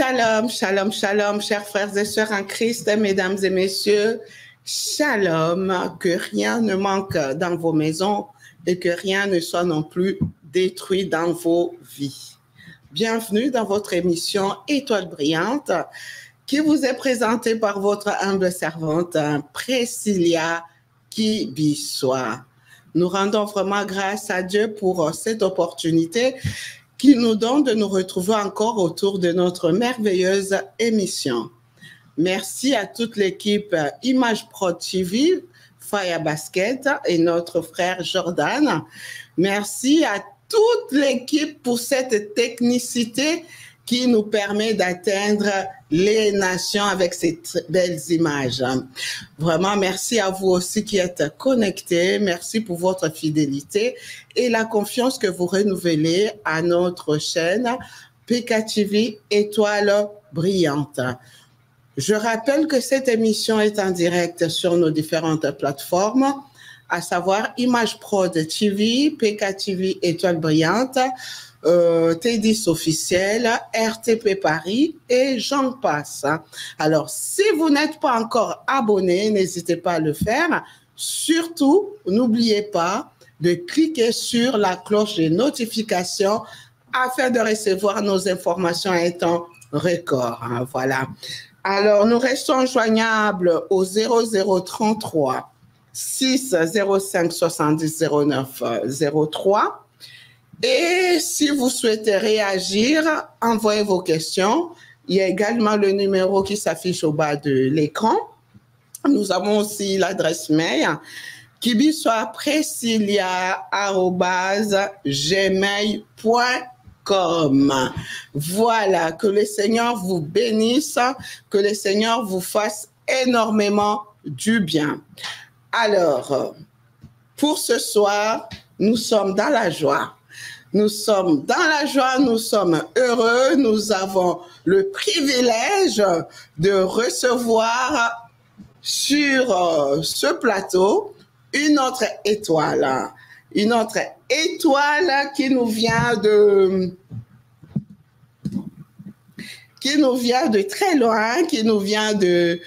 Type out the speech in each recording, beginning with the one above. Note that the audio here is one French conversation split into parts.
Shalom, shalom, shalom, chers frères et sœurs en Christ, mesdames et messieurs. Shalom, que rien ne manque dans vos maisons et que rien ne soit non plus détruit dans vos vies. Bienvenue dans votre émission Étoile brillante qui vous est présentée par votre humble servante Priscilla Kibisoa. Nous rendons vraiment grâce à Dieu pour cette opportunité qui nous donne de nous retrouver encore autour de notre merveilleuse émission. Merci à toute l'équipe Image Pro TV, Fire Basket et notre frère Jordan. Merci à toute l'équipe pour cette technicité qui nous permet d'atteindre les nations avec ces belles images. Vraiment, merci à vous aussi qui êtes connectés. Merci pour votre fidélité et la confiance que vous renouvelez à notre chaîne PKTV Étoile brillante. Je rappelle que cette émission est en direct sur nos différentes plateformes, à savoir Image Pro TV, PKTV Étoile brillante, T10 officiel, RTP Paris et j'en passe. Alors, si vous n'êtes pas encore abonné, n'hésitez pas à le faire. Surtout, n'oubliez pas de cliquer sur la cloche de notification afin de recevoir nos informations à un temps record. Voilà. Alors, nous restons joignables au 0033 605 70 09 03. Et si vous souhaitez réagir, envoyez vos questions. Il y a également le numéro qui s'affiche au bas de l'écran. Nous avons aussi l'adresse mail kibisoa@gmail.com. Voilà, que le Seigneur vous bénisse, que le Seigneur vous fasse énormément du bien. Alors, pour ce soir, nous sommes dans la joie. Nous sommes dans la joie, nous sommes heureux, nous avons le privilège de recevoir sur ce plateau une autre étoile qui nous vient de très loin, qui nous vient de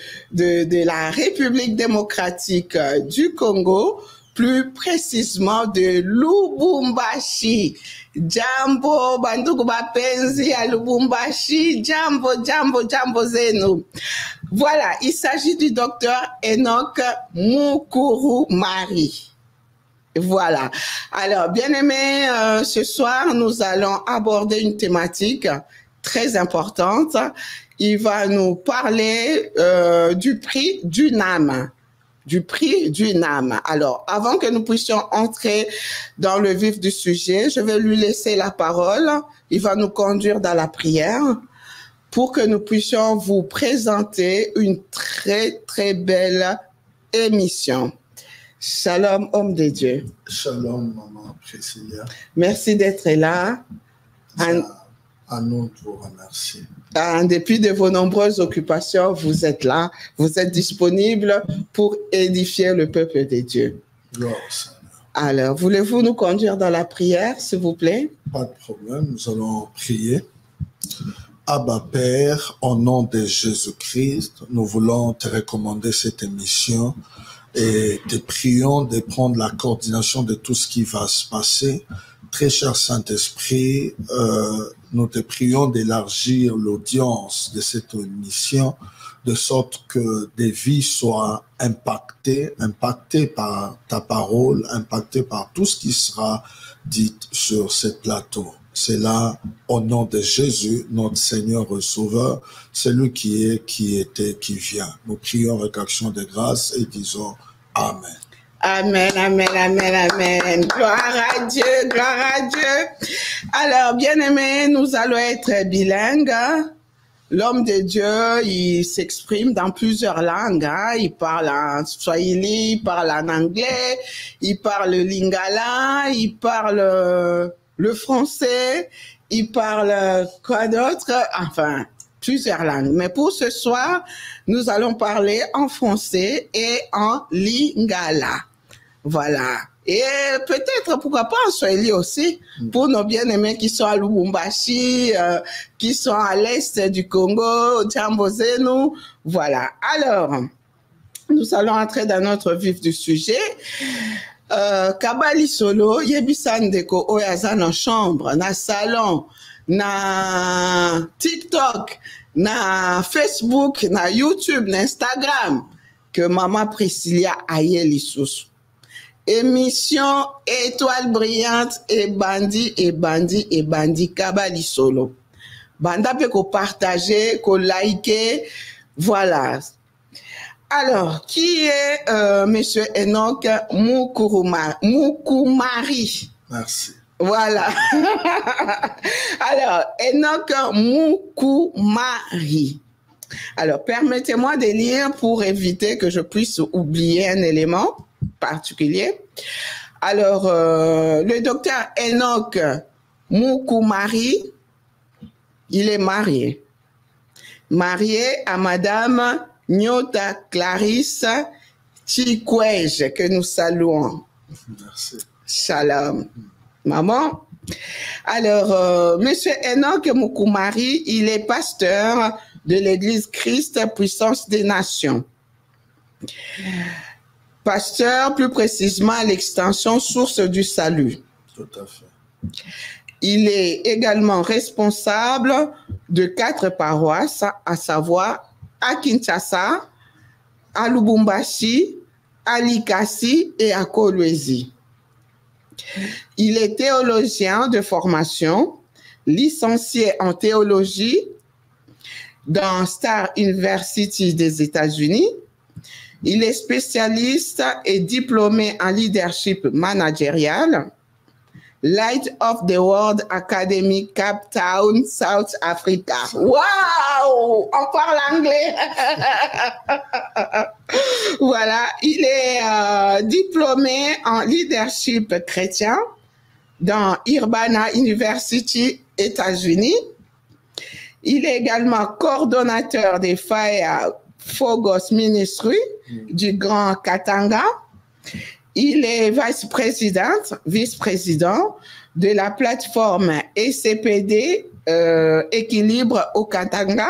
la République démocratique du Congo, plus précisément de Lubumbashi. Jambo, bandugu bapenzi ya Lubumbashi, jambo, jambo, jambo zenu. Voilà, il s'agit du docteur Enoch Mukuru Marie. Voilà. Alors, bien aimé, ce soir, nous allons aborder une thématique très importante. Il va nous parler du prix d'une âme. Du prix d'une âme. Alors, avant que nous puissions entrer dans le vif du sujet, je vais lui laisser la parole. Il va nous conduire dans la prière pour que nous puissions vous présenter une très, très belle émission. Shalom, homme de Dieu. Shalom, maman Priscilla. Merci d'être là. À nous de vous remercier. En dépit de vos nombreuses occupations, vous êtes là, vous êtes disponible pour édifier le peuple de Dieu. Gloire au Seigneur. Alors, voulez-vous nous conduire dans la prière, s'il vous plaît? Pas de problème, nous allons prier. Abba Père, au nom de Jésus-Christ, nous voulons te recommander cette émission et te prions de prendre la coordination de tout ce qui va se passer. Très cher Saint-Esprit, nous te prions d'élargir l'audience de cette émission de sorte que des vies soient impactées par ta parole, impactées par tout ce qui sera dit sur ce plateau. C'est là, au nom de Jésus, notre Seigneur et Sauveur, celui qui est, qui était, qui vient. Nous prions avec action de grâce et disons Amen. Amen, amen, amen, amen. Gloire à Dieu, gloire à Dieu. Alors, bien-aimés, nous allons être bilingues. L'homme de Dieu, il s'exprime dans plusieurs langues. Il parle en swahili, il parle en anglais, il parle le lingala, il parle le français, il parle quoi d'autre? Enfin, plusieurs langues. Mais pour ce soir, nous allons parler en français et en lingala. Voilà. Et peut-être, pourquoi pas en Swahili aussi, pour nos bien-aimés qui sont à Lubumbashi, qui sont à l'est du Congo, Djambozenu. Voilà. Alors, nous allons entrer dans notre vif du sujet. Kabali solo, yebisandeko oyaza na chambre, na salon, na TikTok, na Facebook, na YouTube, na Instagram, que Maman Priscilla aye lisusu. Émission Étoile brillante et bandi Kabali solo. Banda pe ko partager, ko liker, voilà. Alors, qui est Monsieur Enoch Moukoumari? Merci. Voilà. Alors, Enoch Moukoumari. Alors, permettez-moi de lire pour éviter que je puisse oublier un élément particulier. Alors, le docteur Enoch Moukoumari, il est marié. Marié à Madame Nyota Clarisse Chikwege, que nous saluons. Merci. Shalom. Maman. Alors, Monsieur Enoch Moukoumari, il est pasteur de l'Église Christ Puissance des Nations. Pasteur, plus précisément à l'extension Source du Salut. Tout à fait. Il est également responsable de 4 paroisses, à savoir à Kinshasa, à Lubumbashi, à Likasi et à Kolwezi. Il est théologien de formation, licencié en théologie dans Star University des États-Unis. Il est spécialiste et diplômé en leadership managérial. Light of the World Academy, Cape Town, South Africa. Waouh! On parle anglais. Voilà, il est diplômé en leadership chrétien dans Urbana University, États-Unis. Il est également coordonnateur des Fire Fogos Ministry du Grand Katanga. Il est vice-président de la plateforme ECPD Équilibre au Katanga.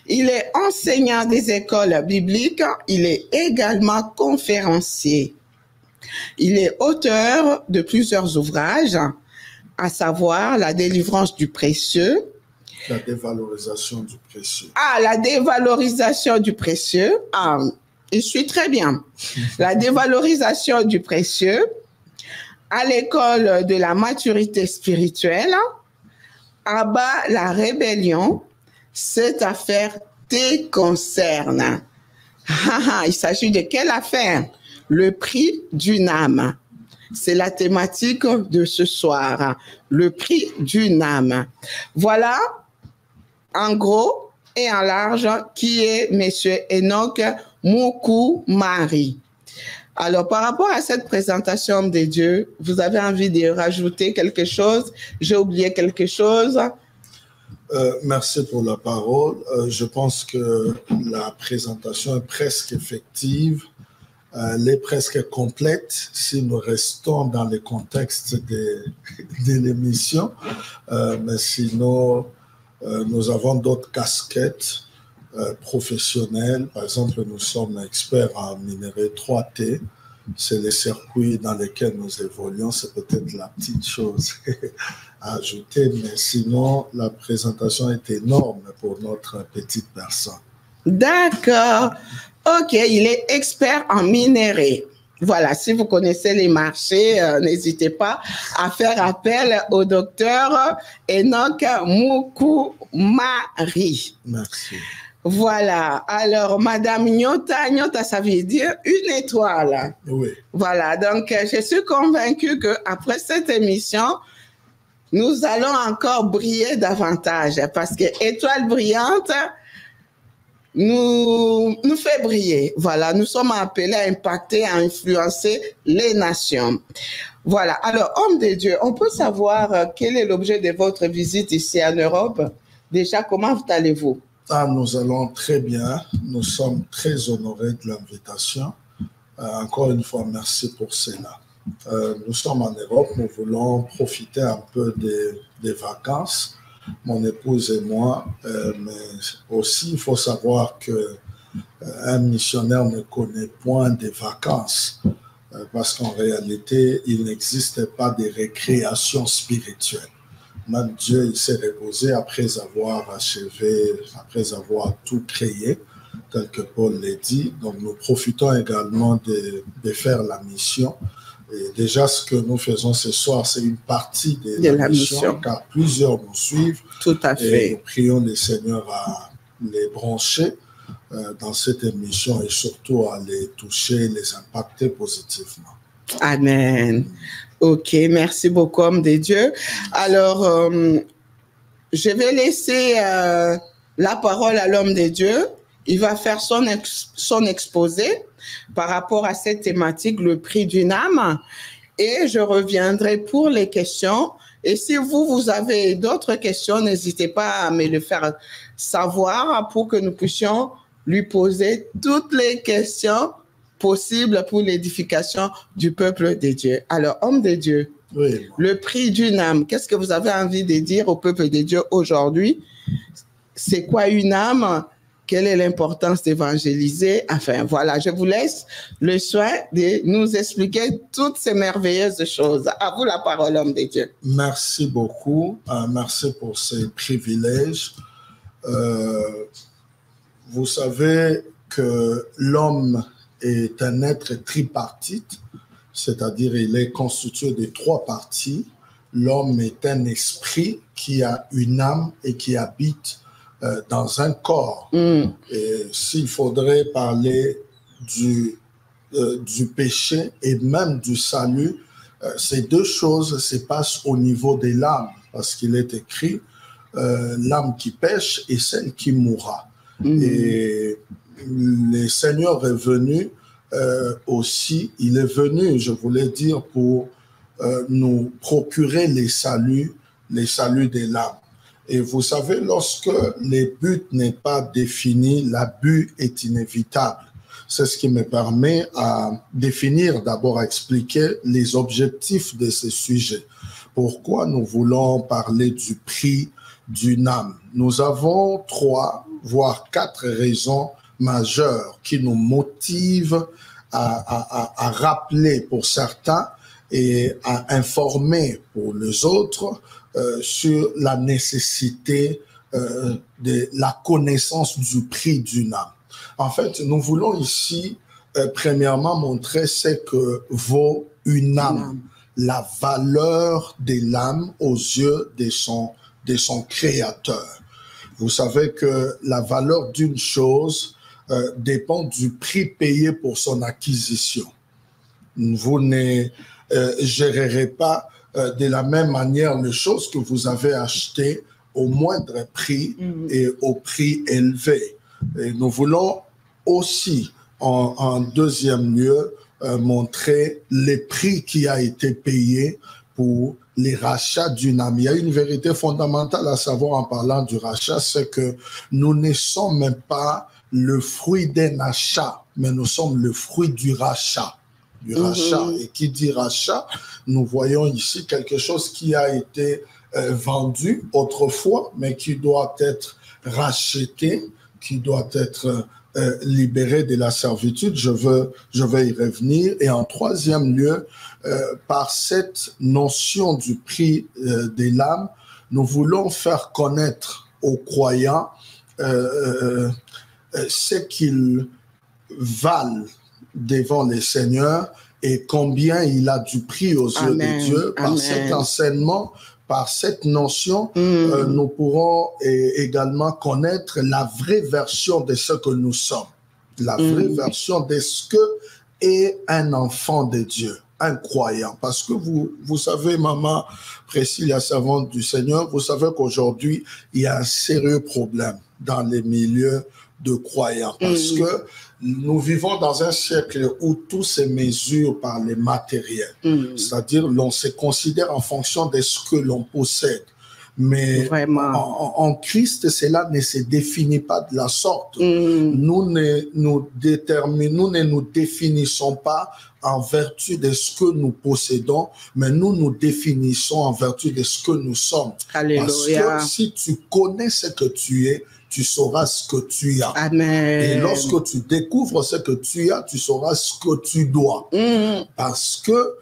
Il est enseignant des écoles bibliques. Il est également conférencier. Il est auteur de plusieurs ouvrages, à savoir La délivrance du précieux. La dévalorisation du précieux. Ah, la dévalorisation du précieux. Ah, je suis très bien. La dévalorisation du précieux, à l'école de la maturité spirituelle, abat la rébellion, cette affaire te concerne. Il s'agit de quelle affaire? Le prix d'une âme. C'est la thématique de ce soir. Le prix d'une âme. Voilà, en gros et en large, qui est Monsieur Enoch Moukoumari. Alors, par rapport à cette présentation des dieux, vous avez envie de rajouter quelque chose? J'ai oublié quelque chose? Merci pour la parole. Je pense que la présentation est presque effective. Elle est presque complète si nous restons dans le contexte de l'émission. Mais sinon, nous avons d'autres casquettes professionnels. Par exemple, nous sommes experts en minerai 3T. C'est les circuits dans lesquels nous évoluons. C'est peut-être la petite chose à ajouter, mais sinon, la présentation est énorme pour notre petite personne. D'accord. OK, il est expert en minerai. Voilà, si vous connaissez les marchés, n'hésitez pas à faire appel au docteur Enoch Moukoumari. Merci. Voilà, alors Madame Nyota, Nyota ça veut dire une étoile. Oui. Voilà, donc je suis convaincue qu'après cette émission, nous allons encore briller davantage parce que Étoile brillante nous fait briller. Voilà, nous sommes appelés à impacter, à influencer les nations. Voilà, alors homme de Dieu, on peut savoir quel est l'objet de votre visite ici en Europe? Déjà, comment allez-vous? Ah, nous allons très bien. Nous sommes très honorés de l'invitation. Encore une fois, merci pour cela. Nous sommes en Europe, nous voulons profiter un peu des vacances, mon épouse et moi, mais aussi il faut savoir que un missionnaire ne connaît point des vacances, parce qu'en réalité, il n'existe pas de récréation spirituelle. Même Dieu, il s'est reposé après avoir achevé, après avoir tout créé, tel que Paul l'a dit. Donc, nous profitons également de faire la mission. Et déjà, ce que nous faisons ce soir, c'est une partie de la mission, car plusieurs nous suivent. Tout à fait. Et nous prions le Seigneur à les brancher dans cette émission et surtout à les toucher, les impacter positivement. Amen. Ok, merci beaucoup, homme de Dieu. Alors, je vais laisser la parole à l'homme de Dieu. Il va faire son exposé par rapport à cette thématique, le prix d'une âme. Et je reviendrai pour les questions. Et si vous avez d'autres questions, n'hésitez pas à me le faire savoir pour que nous puissions lui poser toutes les questions possibles pour l'édification du peuple de Dieu. Alors, homme de Dieu, oui, le prix d'une âme, qu'est-ce que vous avez envie de dire au peuple de Dieu aujourd'hui? C'est quoi une âme? Quelle est l'importance d'évangéliser? Enfin, voilà, je vous laisse le soin de nous expliquer toutes ces merveilleuses choses. À vous la parole, homme de Dieu. Merci beaucoup. Merci pour ces privilèges. Vous savez que l'homme est un être tripartite, c'est-à-dire il est constitué de 3 parties. L'homme est un esprit qui a une âme et qui habite dans un corps. Et s'il faudrait parler du péché et même du salut, ces 2 choses se passent au niveau de l'âme, parce qu'il est écrit l'âme qui pêche et celle qui mourra. Et le Seigneur est venu aussi, il est venu, je voulais dire, pour nous procurer les saluts de l'âme. Et vous savez, lorsque le but n'est pas défini, l'abus est inévitable. C'est ce qui me permet à définir, d'abord à expliquer les objectifs de ce sujet. Pourquoi nous voulons parler du prix d'une âme? Nous avons 3, voire 4 raisons majeures qui nous motivent à rappeler pour certains et à informer pour les autres sur la nécessité de la connaissance du prix d'une âme. En fait, nous voulons ici, premièrement, montrer ce que vaut une âme, la valeur de l'âme aux yeux de son créateur. Vous savez que la valeur d'une chose dépend du prix payé pour son acquisition. Vous ne gérerez pas de la même manière les choses que vous avez achetées au moindre prix et au prix élevé. Et nous voulons aussi, en deuxième lieu, montrer les prix qui a été payé pour les rachats d'une âme. Il y a une vérité fondamentale à savoir en parlant du rachat, c'est que nous ne sommes même pas le fruit d'un achat, mais nous sommes le fruit du rachat. Et qui dit rachat, nous voyons ici quelque chose qui a été vendu autrefois, mais qui doit être racheté, qui doit être libéré de la servitude. Je vais y revenir. Et en troisième lieu, par cette notion du prix de l'âme, nous voulons faire connaître aux croyants ce qu'ils valent devant le Seigneur et combien il a du prix aux yeux de Dieu. Par cet enseignement, par cette notion, nous pourrons également connaître la vraie version de ce que nous sommes, la vraie version de ce que est un enfant de Dieu, un croyant. Parce que vous savez, maman Priscille, la servante du Seigneur, vous savez qu'aujourd'hui, il y a un sérieux problème dans les milieux de croyants, parce que nous vivons dans un siècle où tout se mesure par les matériels, c'est-à-dire l'on se considère en fonction de ce que l'on possède. Mais Vraiment. en Christ, cela ne se définit pas de la sorte. Nous ne nous définissons pas en vertu de ce que nous possédons, mais nous définissons en vertu de ce que nous sommes. Alléluia. Parce que si tu connais ce que tu es, tu sauras ce que tu as. Amen. Et lorsque tu découvres ce que tu as, tu sauras ce que tu dois. Parce que,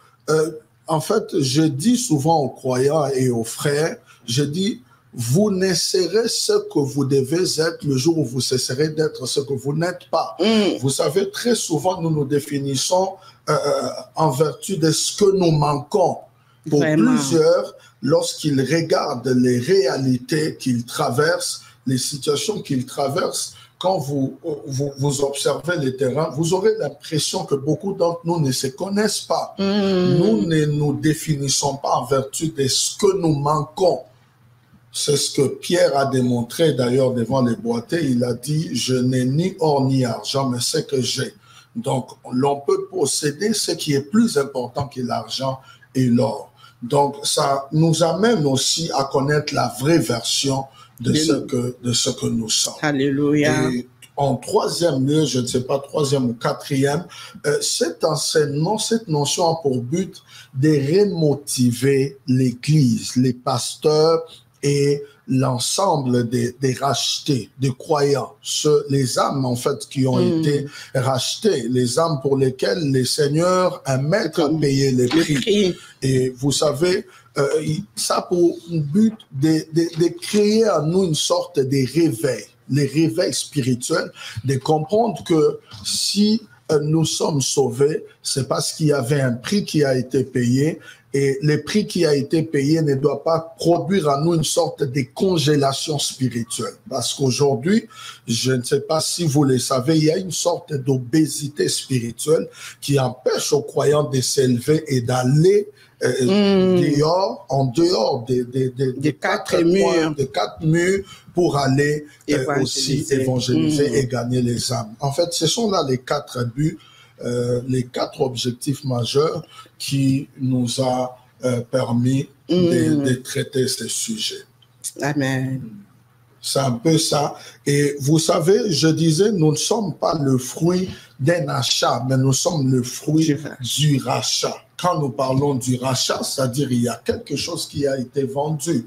en fait, je dis souvent aux croyants et aux frères, je dis, vous ne serez ce que vous devez être le jour où vous cesserez d'être ce que vous n'êtes pas. Vous savez, très souvent, nous nous définissons en vertu de ce que nous manquons. Pour Vraiment. plusieurs, lorsqu'ils regardent les réalités qu'ils traversent, les situations qu'ils traversent, quand vous observez les terrains, vous aurez l'impression que beaucoup d'entre nous ne se connaissent pas. Nous ne nous définissons pas en vertu de ce que nous manquons. C'est ce que Pierre a démontré d'ailleurs devant les boiteux. Il a dit, je n'ai ni or ni argent, mais ce que j'ai. Donc, l'on peut posséder ce qui est plus important que l'argent et l'or. Donc, ça nous amène aussi à connaître la vraie version de ce que nous sommes. Alléluia. Et en troisième lieu, je ne sais pas, troisième ou quatrième, cet enseignement, cette notion a pour but de remotiver l'Église, les pasteurs et l'ensemble des rachetés, des croyants, les âmes en fait qui ont été rachetées, les âmes pour lesquelles les seigneurs, un maître a payé les prix. Et vous savez, ça a pour but de créer en nous une sorte de réveil, les réveils spirituels, de comprendre que si nous sommes sauvés, c'est parce qu'il y avait un prix qui a été payé. Et le prix qui a été payé ne doit pas produire en nous une sorte de congélation spirituelle. Parce qu'aujourd'hui, je ne sais pas si vous le savez, il y a une sorte d'obésité spirituelle qui empêche aux croyants de s'élever et d'aller dehors, en dehors des quatre murs pour aller aussi évangéliser et gagner les âmes. En fait, ce sont là les quatre buts, les quatre objectifs majeurs qui nous a permis de traiter ce sujet. Amen. C'est un peu ça. Et vous savez, je disais, nous ne sommes pas le fruit d'un achat, mais nous sommes le fruit du rachat. Quand nous parlons du rachat, c'est-à-dire il y a quelque chose qui a été vendu.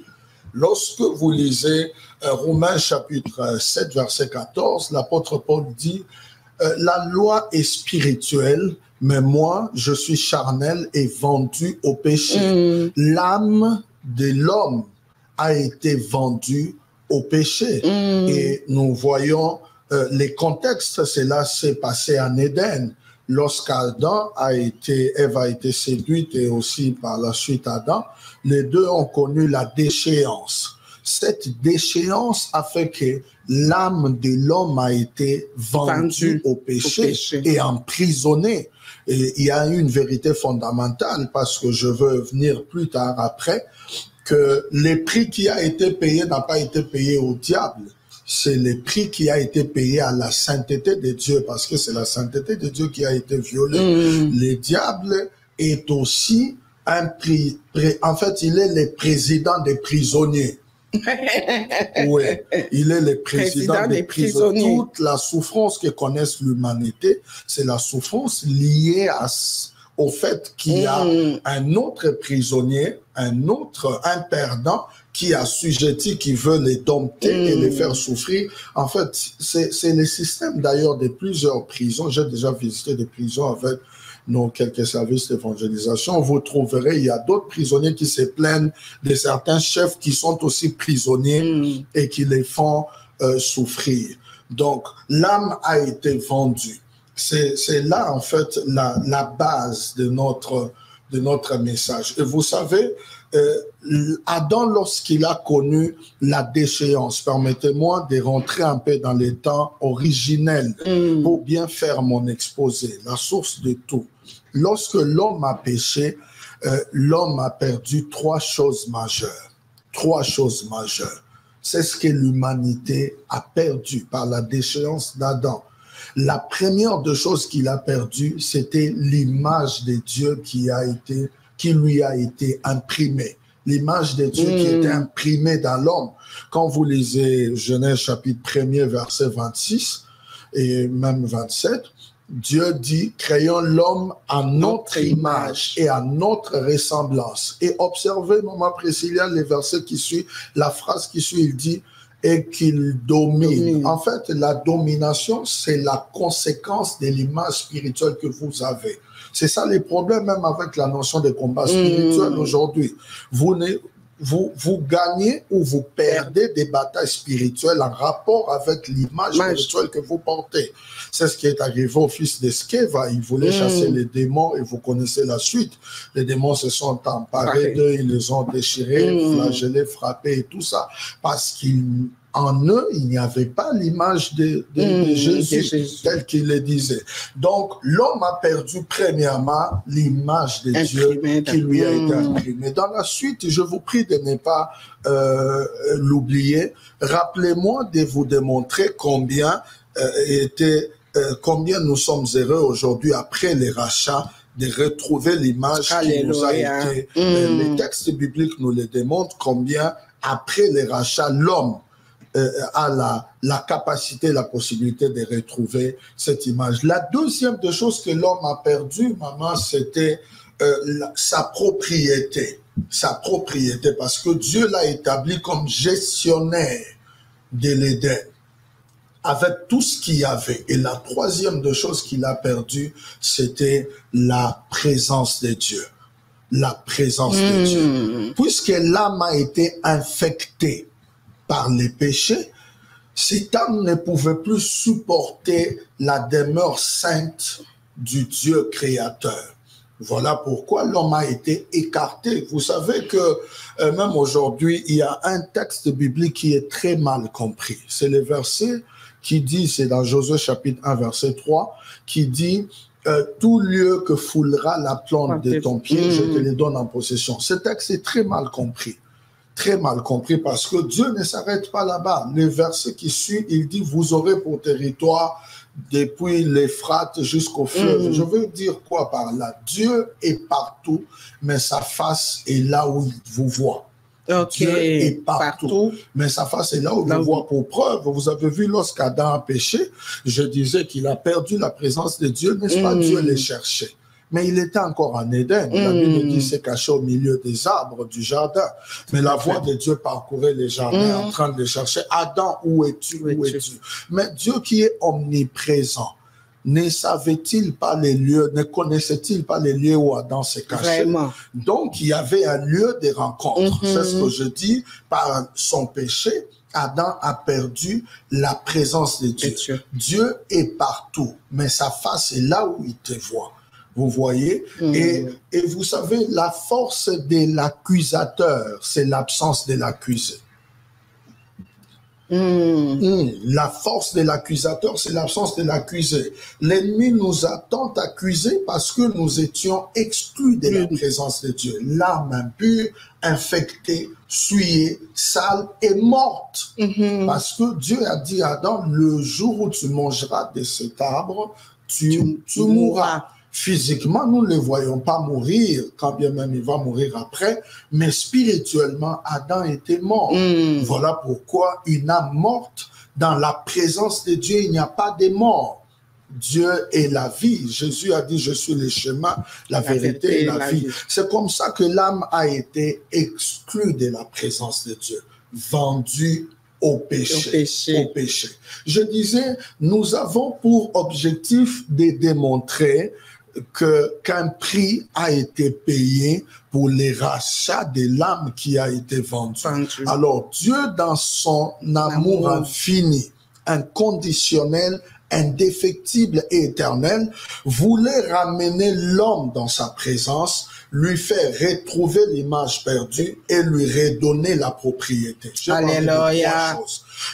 Lorsque vous lisez Romains chapitre 7, verset 14, l'apôtre Paul dit la loi est spirituelle, mais moi, je suis charnel et vendu au péché. L'âme de l'homme a été vendue au péché. Et nous voyons les contextes, cela s'est passé en Éden. Ève a été séduite et aussi par la suite Adam, les deux ont connu la déchéance. Cette déchéance a fait que l'âme de l'homme a été vendue au péché et emprisonnée. Et il y a une vérité fondamentale, parce que je veux venir plus tard après, que le prix qui a été payé n'a pas été payé au diable. C'est le prix qui a été payé à la sainteté de Dieu, parce que c'est la sainteté de Dieu qui a été violée. Le diable est aussi en fait, il est le président des prisonniers. Oui, il est le président des prisonniers. Toute la souffrance que connaisse l'humanité, c'est la souffrance liée au fait qu'il y a un autre prisonnier, un perdant qui assujetti, qui veut les dompter et les faire souffrir. En fait, c'est le système d'ailleurs de plusieurs prisons. J'ai déjà visité des prisons avec nos quelques services d'évangélisation. Vous trouverez, il y a d'autres prisonniers qui se plaignent de certains chefs qui sont aussi prisonniers et qui les font souffrir. Donc, l'âme a été vendue. C'est là, en fait, la base de notre message. Et vous savez, Adam, lorsqu'il a connu la déchéance, permettez-moi de rentrer un peu dans les temps originels pour bien faire mon exposé, la source de tout. Lorsque l'homme a péché, l'homme a perdu trois choses majeures. Trois choses majeures. C'est ce que l'humanité a perdu par la déchéance d'Adam. La première des choses qu'il a perdu, c'était l'image de Dieu qui lui a été imprimée. l'image de Dieu qui était imprimée dans l'homme. Quand vous lisez Genèse chapitre 1er, verset 26 et même 27, Dieu dit, créons l'homme à notre image et à notre ressemblance. Et observez, maman Priscilla, les versets qui suivent, la phrase qui suit, il dit, et qu'il domine. En fait, la domination, c'est la conséquence de l'image spirituelle que vous avez. C'est ça les problèmes même avec la notion de combat spirituel aujourd'hui. Vous gagnez ou vous perdez des batailles spirituelles en rapport avec l'image spirituelle que vous portez. C'est ce qui est arrivé au fils d'Eskeva. Il voulait chasser les démons et vous connaissez la suite. Les démons se sont emparés d'eux, ils les ont déchirés, flagellés, frappés et tout ça. Parce qu'en eux, il n'y avait pas l'image de Jésus, tel qu'il le disait. Donc, l'homme a perdu premièrement l'image de Dieu qui lui a été imprimée. Dans la suite, je vous prie de ne pas l'oublier. Rappelez-moi de vous démontrer combien nous sommes heureux aujourd'hui après les rachats de retrouver l'image qui nous a été. Les textes bibliques nous le démontrent combien après les rachats, l'homme a la capacité, la possibilité de retrouver cette image. La deuxième des choses que l'homme a perdu, maman, c'était sa propriété. Sa propriété, parce que Dieu l'a établi comme gestionnaire de l'Éden, avec tout ce qu'il y avait. Et la troisième des choses qu'il a perdu, c'était la présence de Dieu. La présence de Dieu. Puisque l'âme a été infectée par les péchés, cette âme ne pouvait plus supporter la demeure sainte du Dieu créateur. Voilà pourquoi l'homme a été écarté. Vous savez que même aujourd'hui, il y a un texte biblique qui est très mal compris. C'est le verset qui dit, c'est dans Josué chapitre 1, verset 3, qui dit tout lieu que foulera la plante de ton pied, je te le donne en possession. Ce texte est très mal compris. Très mal compris parce que Dieu ne s'arrête pas là-bas. Le verset qui suit, il dit, vous aurez pour territoire depuis l'Euphrate jusqu'au fleuve. Je veux dire quoi par là? Dieu est partout, mais sa face est là où il vous voit. Dieu est partout, mais sa face est là où il vous voit. Pour preuve, vous avez vu lorsqu'Adam a péché, je disais qu'il a perdu la présence de Dieu, n'est-ce pas? Dieu les cherchait. Mais il était encore en Éden. La Bible dit qu'il s'est caché au milieu des arbres du jardin. Mais la voix de Dieu parcourait les jardins en train de le chercher. Adam, où es-tu? Où es-tu? Mais Dieu qui est omniprésent, ne savait-il pas les lieux, ne connaissait-il pas les lieux où Adam s'est caché? Donc, il y avait un lieu de rencontre. C'est ce que je dis. Par son péché, Adam a perdu la présence de Dieu. Dieu est partout, mais sa face est là où il te voit. Vous voyez? Et vous savez, la force de l'accusateur, c'est l'absence de l'accusé. La force de l'accusateur, c'est l'absence de l'accusé. L'ennemi nous a tant accusés parce que nous étions exclus de la présence de Dieu. L'âme impure, infectée, souillée, sale et morte. Parce que Dieu a dit à Adam, le jour où tu mangeras de cet arbre, tu mourras. Physiquement, nous ne le voyons pas mourir, quand bien même il va mourir après, mais spirituellement, Adam était mort. Voilà pourquoi une âme morte, dans la présence de Dieu, il n'y a pas de mort. Dieu est la vie. Jésus a dit, je suis le chemin, la vérité et la vie. C'est comme ça que l'âme a été exclue de la présence de Dieu, vendue au péché. Je disais, nous avons pour objectif de démontrer qu'un prix a été payé pour les rachats de l'âme qui a été vendue. Alors, Dieu, dans son amour infini, inconditionnel, indéfectible et éternel, voulait ramener l'homme dans sa présence, lui faire retrouver l'image perdue et lui redonner la propriété. Alléluia.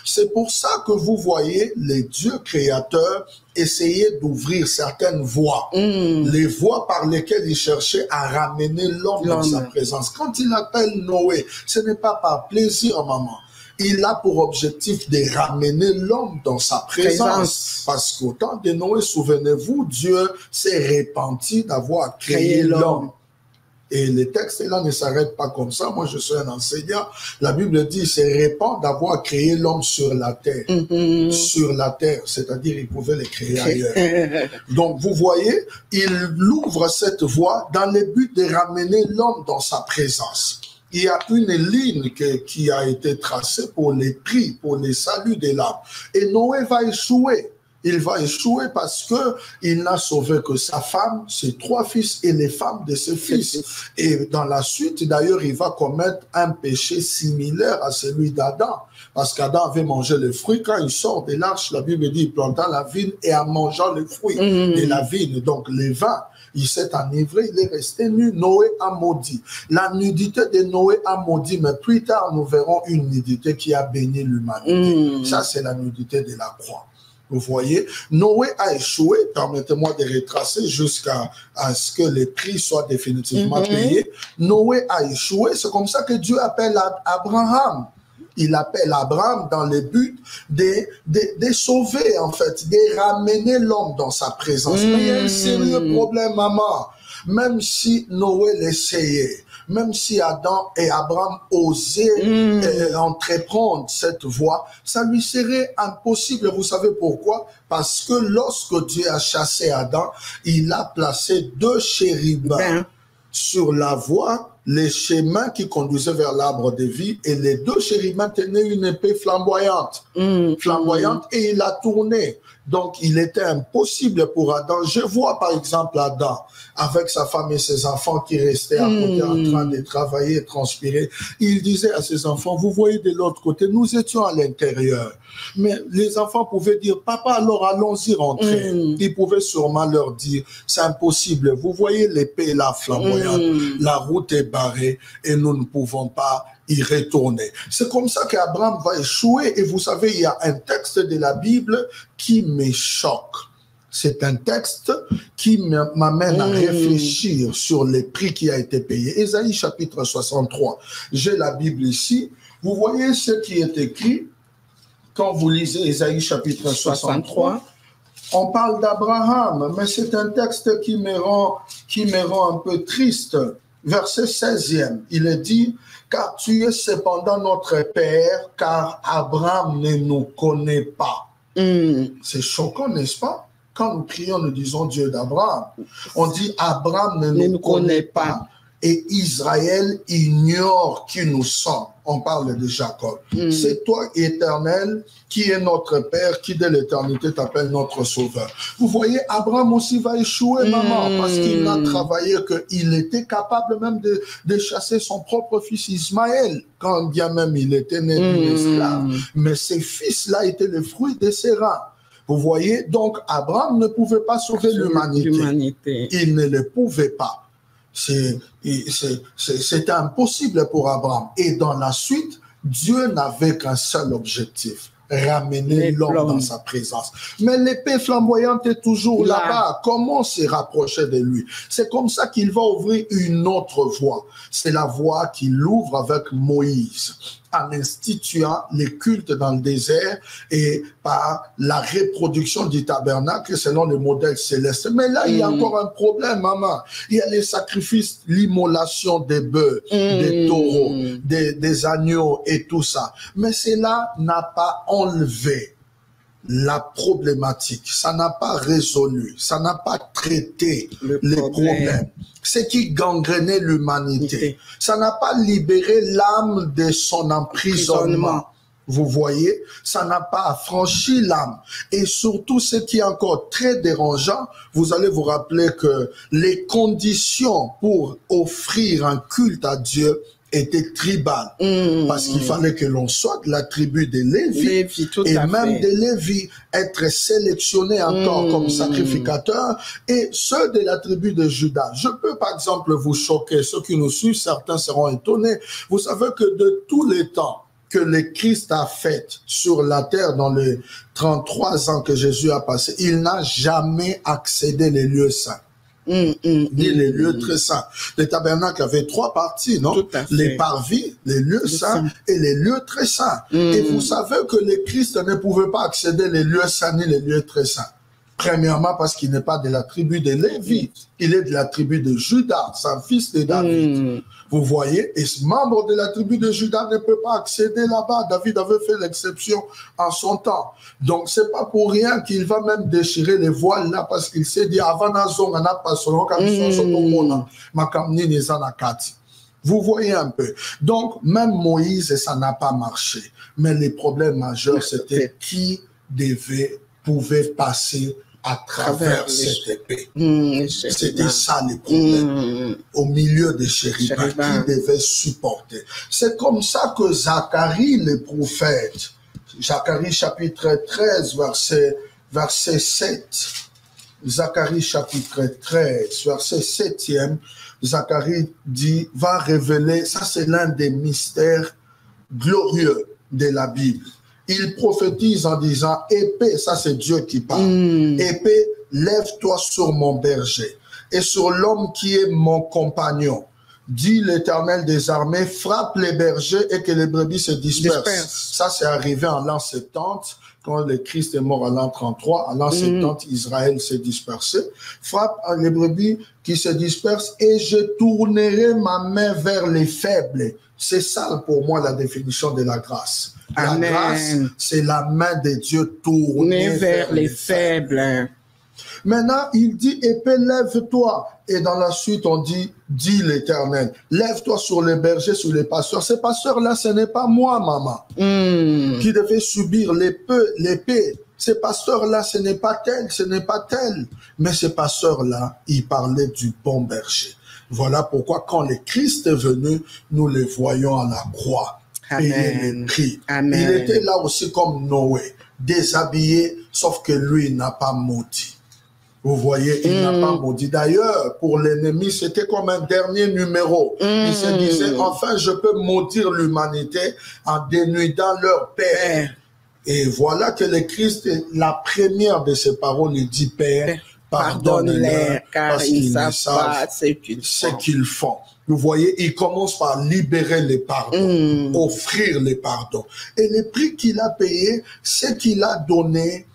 C'est pour ça que vous voyez les dieux créateurs essayer d'ouvrir certaines voies, les voies par lesquelles il cherchait à ramener l'homme dans sa présence. Quand il appelle Noé, ce n'est pas par plaisir, maman. Il a pour objectif de ramener l'homme dans sa présence. Parce qu'au temps de Noé, souvenez-vous, Dieu s'est repenti d'avoir créé l'homme. Et les textes là ne s'arrêtent pas comme ça. Moi, je suis un enseignant. La Bible dit, c'est répand d'avoir créé l'homme sur la terre. Sur la terre, c'est-à-dire il pouvait les créer ailleurs. Donc, vous voyez, il ouvre cette voie dans le but de ramener l'homme dans sa présence. Il y a une ligne qui a été tracée pour les prix, pour les saluts de l'âme. Et Noé va échouer. Il va échouer parce que il n'a sauvé que sa femme, ses 3 fils et les femmes de ses fils. Et dans la suite, d'ailleurs, il va commettre un péché similaire à celui d'Adam. Parce qu'Adam avait mangé le fruit. Quand il sort de l'arche, la Bible dit, il planta la vigne et en mangeant le fruit de la vigne, donc les vins, il s'est enivré, il est resté nu. Noé a maudit. La nudité de Noé a maudit, mais plus tard, nous verrons une nudité qui a béni l'humanité. Ça, c'est la nudité de la croix. Vous voyez, Noé a échoué, permettez-moi de retracer jusqu'à ce que les prix soient définitivement payés. Noé a échoué, c'est comme ça que Dieu appelle Abraham. Il appelle Abraham dans le but de sauver, en fait, de ramener l'homme dans sa présence. Mais il y a un sérieux problème, maman. Même si Noé l'essayait, même si Adam et Abraham osaient entreprendre cette voie, ça lui serait impossible. Vous savez pourquoi? Parce que lorsque Dieu a chassé Adam, il a placé 2 chérubins sur la voie, les chemins qui conduisaient vers l'arbre de vie, et les 2 chérubins tenaient une épée flamboyante, et il a tourné. Donc, il était impossible pour Adam. Je vois par exemple Adam avec sa femme et ses enfants qui restaient à côté en train de travailler et transpirer. Il disait à ses enfants, vous voyez de l'autre côté, nous étions à l'intérieur. Mais les enfants pouvaient dire, papa, alors allons-y rentrer. Ils pouvaient sûrement leur dire, c'est impossible. Vous voyez l'épée là flamboyante, la route est barrée et nous ne pouvons pas y retourner. C'est comme ça qu'Abraham va échouer. Et vous savez, il y a un texte de la Bible qui me choque. C'est un texte qui m'amène à réfléchir sur les prix qui a été payé. Ésaïe chapitre 63. J'ai la Bible ici. Vous voyez ce qui est écrit quand vous lisez Ésaïe chapitre 63. On parle d'Abraham, mais c'est un texte qui me rend un peu triste. Verset 16e, il est dit, car tu es cependant notre Père, car Abraham ne nous connaît pas. C'est choquant, n'est-ce pas? Quand nous prions, nous disons Dieu d'Abraham. On dit Abraham ne nous connaît pas et Israël ignore qui nous sommes. On parle de Jacob. C'est toi, Éternel, qui est notre Père, qui dès l'éternité t'appelle notre Sauveur. Vous voyez, Abraham aussi va échouer, maman, parce qu'il n'a travaillé qu'il était capable même de chasser son propre fils Ismaël, quand bien même il était né d'une esclave. Mais ces fils-là étaient le fruit de ses reins. Vous voyez, donc Abraham ne pouvait pas sauver l'humanité. Il ne le pouvait pas. C'était impossible pour Abraham. Et dans la suite, Dieu n'avait qu'un seul objectif, ramener l'homme dans sa présence. Mais l'épée flamboyante est toujours là-bas. Comment se rapprocher de lui? C'est comme ça qu'il va ouvrir une autre voie. C'est la voie qu'il ouvre avec Moïse, en instituant les cultes dans le désert et par la reproduction du tabernacle selon le modèle céleste. Mais là, il y a encore un problème, maman. Il y a les sacrifices, l'immolation des bœufs, des taureaux, des agneaux et tout ça. Mais cela n'a pas enlevé la problématique, ça n'a pas résolu, ça n'a pas traité les problèmes. Ce qui gangrenait l'humanité, ça n'a pas libéré l'âme de son emprisonnement. Vous voyez, ça n'a pas affranchi l'âme. Et surtout, ce qui est encore très dérangeant, vous allez vous rappeler que les conditions pour offrir un culte à Dieu était tribal, parce qu'il fallait que l'on soit de la tribu de Lévi, et même de Lévi, être sélectionné encore comme sacrificateur, et ceux de la tribu de Juda. Je peux par exemple vous choquer, ceux qui nous suivent, certains seront étonnés. Vous savez que de tous les temps que le Christ a fait sur la terre dans les 33 ans que Jésus a passé, il n'a jamais accédé les lieux saints. Ni les lieux très saints. Le tabernacle avait 3 parties, non? Les parvis, les lieux saints et les lieux très saints. Et vous savez que le Christ ne pouvait pas accéder les lieux saints ni les lieux très saints. Premièrement, parce qu'il n'est pas de la tribu de Lévi, il est de la tribu de Juda, c'est un fils de David. Vous voyez, et ce membre de la tribu de Juda ne peut pas accéder là-bas. David avait fait l'exception en son temps. Donc, c'est pas pour rien qu'il va même déchirer les voiles là, parce qu'il s'est dit, avant vous voyez un peu. Donc, même Moïse, ça n'a pas marché. Mais les problèmes majeurs, c'était qui pouvait passer à travers cette épée. C'était ça le problème. Au milieu des chérubins, qui devait supporter. C'est comme ça que Zacharie, le prophète, Zacharie chapitre 13, verset 7. Zacharie chapitre 13, verset 7e, Zacharie dit, va révéler, ça c'est l'un des mystères glorieux de la Bible. Il prophétise en disant, épée, ça c'est Dieu qui parle, épée, lève-toi sur mon berger et sur l'homme qui est mon compagnon. Dit l'Éternel des armées, frappe les bergers et que les brebis se dispersent. Ça c'est arrivé en l'an 70, quand le Christ est mort en l'an 33, en l'an 70, Israël s'est dispersé. Frappe les brebis qui se dispersent et je tournerai ma main vers les faibles. C'est ça pour moi la définition de la grâce. La grâce, c'est la main de Dieu tournée vers les faibles. Maintenant, il dit, épée, lève-toi. Et dans la suite, on dit, dit l'Éternel, lève-toi sur les bergers, sur les pasteurs. Ces pasteurs-là, ce n'est pas moi, maman, qui devait subir l'épée. Ces pasteurs-là, ce n'est pas tel, ce n'est pas tel. Mais ces pasteurs-là, ils parlaient du bon berger. Voilà pourquoi, quand le Christ est venu, nous le voyons à la croix. Payer le prix. Il était là aussi comme Noé, déshabillé, sauf que lui n'a pas maudit. Vous voyez, il n'a pas maudit. D'ailleurs, pour l'ennemi, c'était comme un dernier numéro. Il se disait, enfin, je peux maudire l'humanité en dénudant leur père. Et voilà que le Christ, la première de ses paroles, il dit, Père, pardonne-leur, parce qu'ils ne savent ce qu'ils font. Vous voyez, il commence par libérer les pardons, offrir les pardons. Et le prix qu'il a payé, c'est qu'il a donné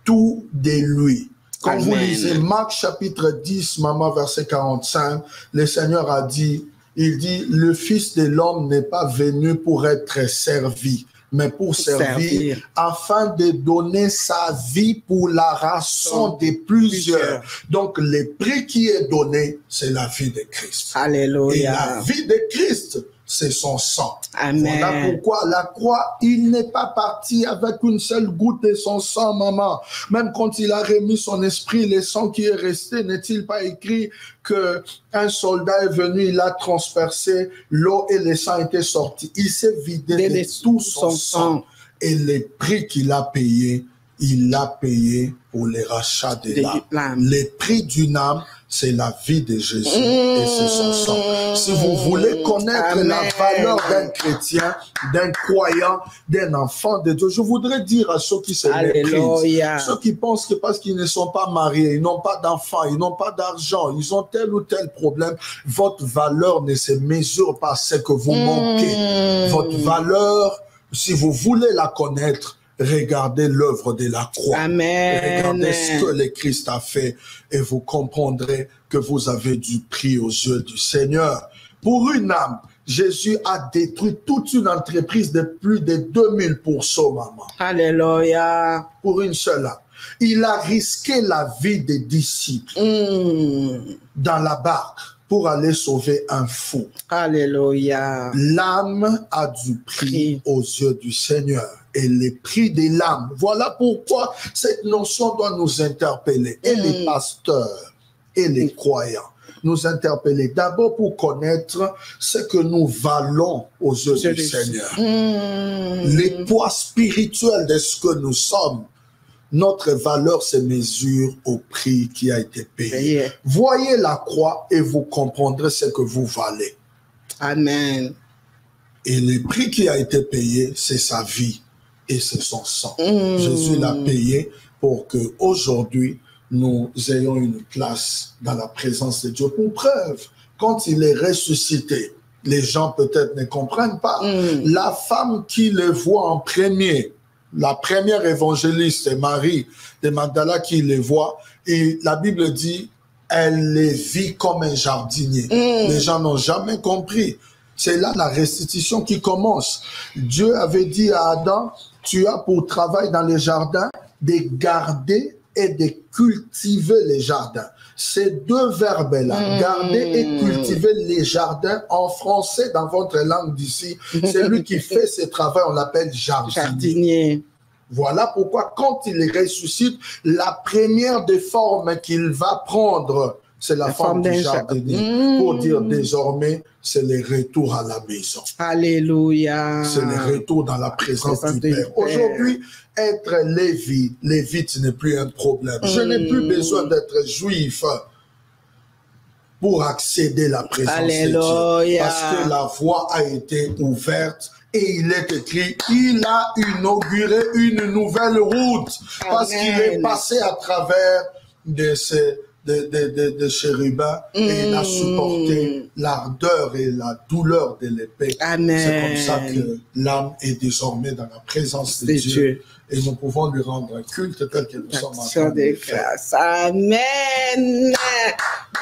tout de lui. Quand vous lisez Marc chapitre 10, maman, verset 45, le Seigneur a dit, il dit, le Fils de l'homme n'est pas venu pour être servi, mais pour servir, afin de donner sa vie pour la rançon de plusieurs. Donc, le prix qui est donné, c'est la vie de Christ. Alléluia. Et la vie de Christ, c'est son sang. Amen. Voilà pourquoi la croix, il n'est pas parti avec une seule goutte de son sang, maman. Même quand il a remis son esprit, le sang qui est resté, n'est-il pas écrit que un soldat est venu, il a transpercé l'eau et le sang était sorti. Il s'est vidé de tout son sang. Et le prix qu'il a payé, il l'a payé pour les rachats de l'âme. Le prix d'une âme, c'est la vie de Jésus et c'est son sang. Si vous voulez connaître la valeur d'un chrétien, d'un croyant, d'un enfant de Dieu, je voudrais dire à ceux qui se méprisent, ceux qui pensent que parce qu'ils ne sont pas mariés, ils n'ont pas d'enfants, ils n'ont pas d'argent, ils ont tel ou tel problème, votre valeur ne se mesure pas à ce que vous manquez. Votre valeur, si vous voulez la connaître, regardez l'œuvre de la croix. Amen. Regardez ce que le Christ a fait et vous comprendrez que vous avez du prix aux yeux du Seigneur. Pour une âme, Jésus a détruit toute une entreprise de plus de 2000%, maman. Alléluia. Pour une seule âme. Il a risqué la vie des disciples dans la barque pour aller sauver un fou. Alléluia. L'âme a du prix aux yeux du Seigneur. Et les prix de l'âme. Voilà pourquoi cette notion doit nous interpeller. Et les pasteurs et les croyants nous interpeller. D'abord pour connaître ce que nous valons aux yeux du Seigneur. Les poids spirituels de ce que nous sommes. Notre valeur se mesure au prix qui a été payé. Voyez la croix et vous comprendrez ce que vous valez. Amen. Et le prix qui a été payé, c'est sa vie. Et c'est son sang. Jésus l'a payé pour qu'aujourd'hui, nous ayons une place dans la présence de Dieu. Pour preuve, quand il est ressuscité, les gens peut-être ne comprennent pas. La femme qui le voit en premier, la première évangéliste, c'est Marie de Magdala qui les voit. Et la Bible dit, elle les vit comme un jardinier. Les gens n'ont jamais compris. C'est là la restitution qui commence. Dieu avait dit à Adam, tu as pour travail dans les jardins de garder et de cultiver les jardins. Ces deux verbes-là, garder et cultiver les jardins, en français, dans votre langue d'ici, celui qui fait ce travail, on l'appelle jardinier. Voilà pourquoi, quand il ressuscite, la première des formes qu'il va prendre, c'est la forme du jardinier. Pour dire désormais, c'est le retour à la maison. Alléluia. C'est le retour dans la présence du Père. Aujourd'hui, être lévite n'est plus un problème. Je n'ai plus besoin d'être juif pour accéder à la présence de Dieu. Parce que la voie a été ouverte. Et il est écrit, il a inauguré une nouvelle route. Parce qu'il est passé à travers de chérubins et il a supporté l'ardeur et la douleur de l'épée. C'est comme ça que l'âme est désormais dans la présence de Dieu. Et nous pouvons lui rendre un culte tel que nous sommes en train de faire. Amen.